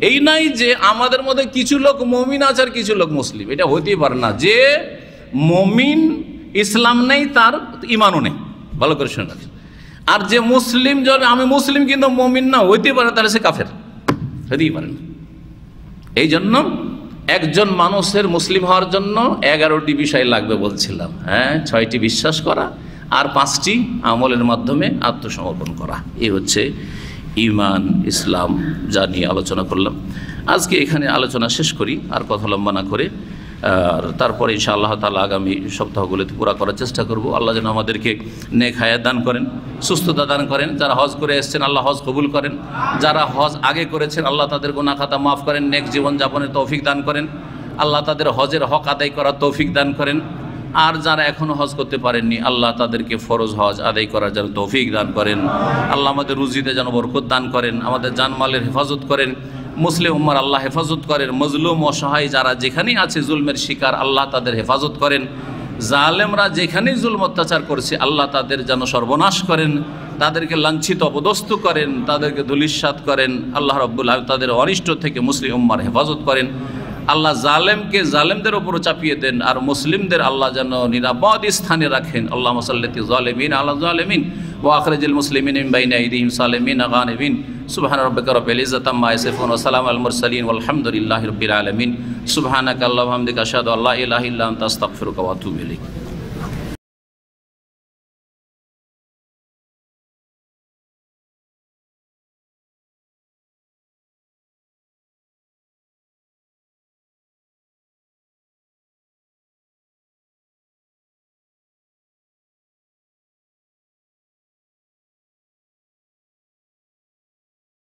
Speaker 2: এই নাই যে আমাদের মধ্যে কিছু লোক মুমিন আছে আর কিছু লোক মুসলিম, এটা হইতেই পারে না। যে মুমিন ইসলাম নেই তার ঈমানও নেই, ভালো করে শুনে রাখেন। আর যে মুসলিম, যদি আমি মুসলিম কিন্তু মুমিন না, হইতে পারে, তাহলে সে কাফের, হইতেই পারে না। এই জন্য একজন মানুষের মুসলিম হওয়ার জন্য 11টি বিষয় লাগবে বলছিলাম। হ্যাঁ, 6টি বিশ্বাস করা আর 5টি আমলের মাধ্যমে আত্মসমর্পণ করা, এই হচ্ছে ঈমান, ইসলাম, যা নিয়ে আলোচনা করলাম। আজকে এখানে আলোচনা শেষ করি, আর কথা লম্বা না করে। আর তারপরে ইনশাআল্লাহ তাআলা আগামী সপ্তাহগুলোতে পুরা করার চেষ্টা করব। আল্লাহ যেন আমাদেরকে নেক হায়াত দান করেন, সুস্থতা দান করেন। যারা হজ করে এসেছেন আল্লাহ হজ কবুল করেন, যারা হজ আগে করেছেন আল্লাহ তাদের গুনাহ খাতা মাফ করেন, নেক জীবনযাপনের তৌফিক দান করেন, আল্লাহ তাদের হজের হক আদায় করার তৌফিক দান করেন। আর যারা এখনও হজ করতে পারেননি আল্লাহ তাদেরকে ফরজ হজ আদায় করার যেন তৌফিক দান করেন। আল্লাহ আমাদের রুজিতে যেন বরকত দান করেন, আমাদের জানমালের হেফাজত করেন, মুসলিম উম্মার আল্লাহ হেফাজত করেন। মজলুম অসহায় যারা যেখানেই আছে জুলমের শিকার, আল্লাহ তাদের হেফাজত করেন। জালেমরা যেখানেই জুলম অত্যাচার করছে আল্লাহ তাদের যেন সর্বনাশ করেন, তাদেরকে লাঞ্ছিত অপদস্থ করেন, তাদেরকে ধূলিসাৎ করেন। আল্লাহ রাব্বুল আলামিন তাদের অনিষ্ট থেকে মুসলিম উম্মার হেফাজত করেন। আল্লাহ জালেমকে জালেমদের উপরও চাপিয়ে দেন, আর মুসলিমদের আল্লাহ যেন নিরাপদ স্থানে রাখেন। আল্লাহুম্মা সাল্লি যালিমিন আলা যালিমিন ওয়া আখরিজিল মুসলিমিন মিন বাইনি আইদিহিম সালিমিন গানিমিন। সুবহান রাব্বিকা রাব্বিল ইজ্জাতি আম্মা ইয়াসিফুন ওয়া সালামুন আলাল মুরসালিন ওয়ালহামদুলিল্লাহি রাব্বিল আলামিন। সুবহানাকা আল্লাহুম্মা ওয়া বিহামদিকা আশহাদু আল্লা ইলাহা ইল্লা আনতা আস্তাগফিরুকা ওয়া আতুবু ইলাইক।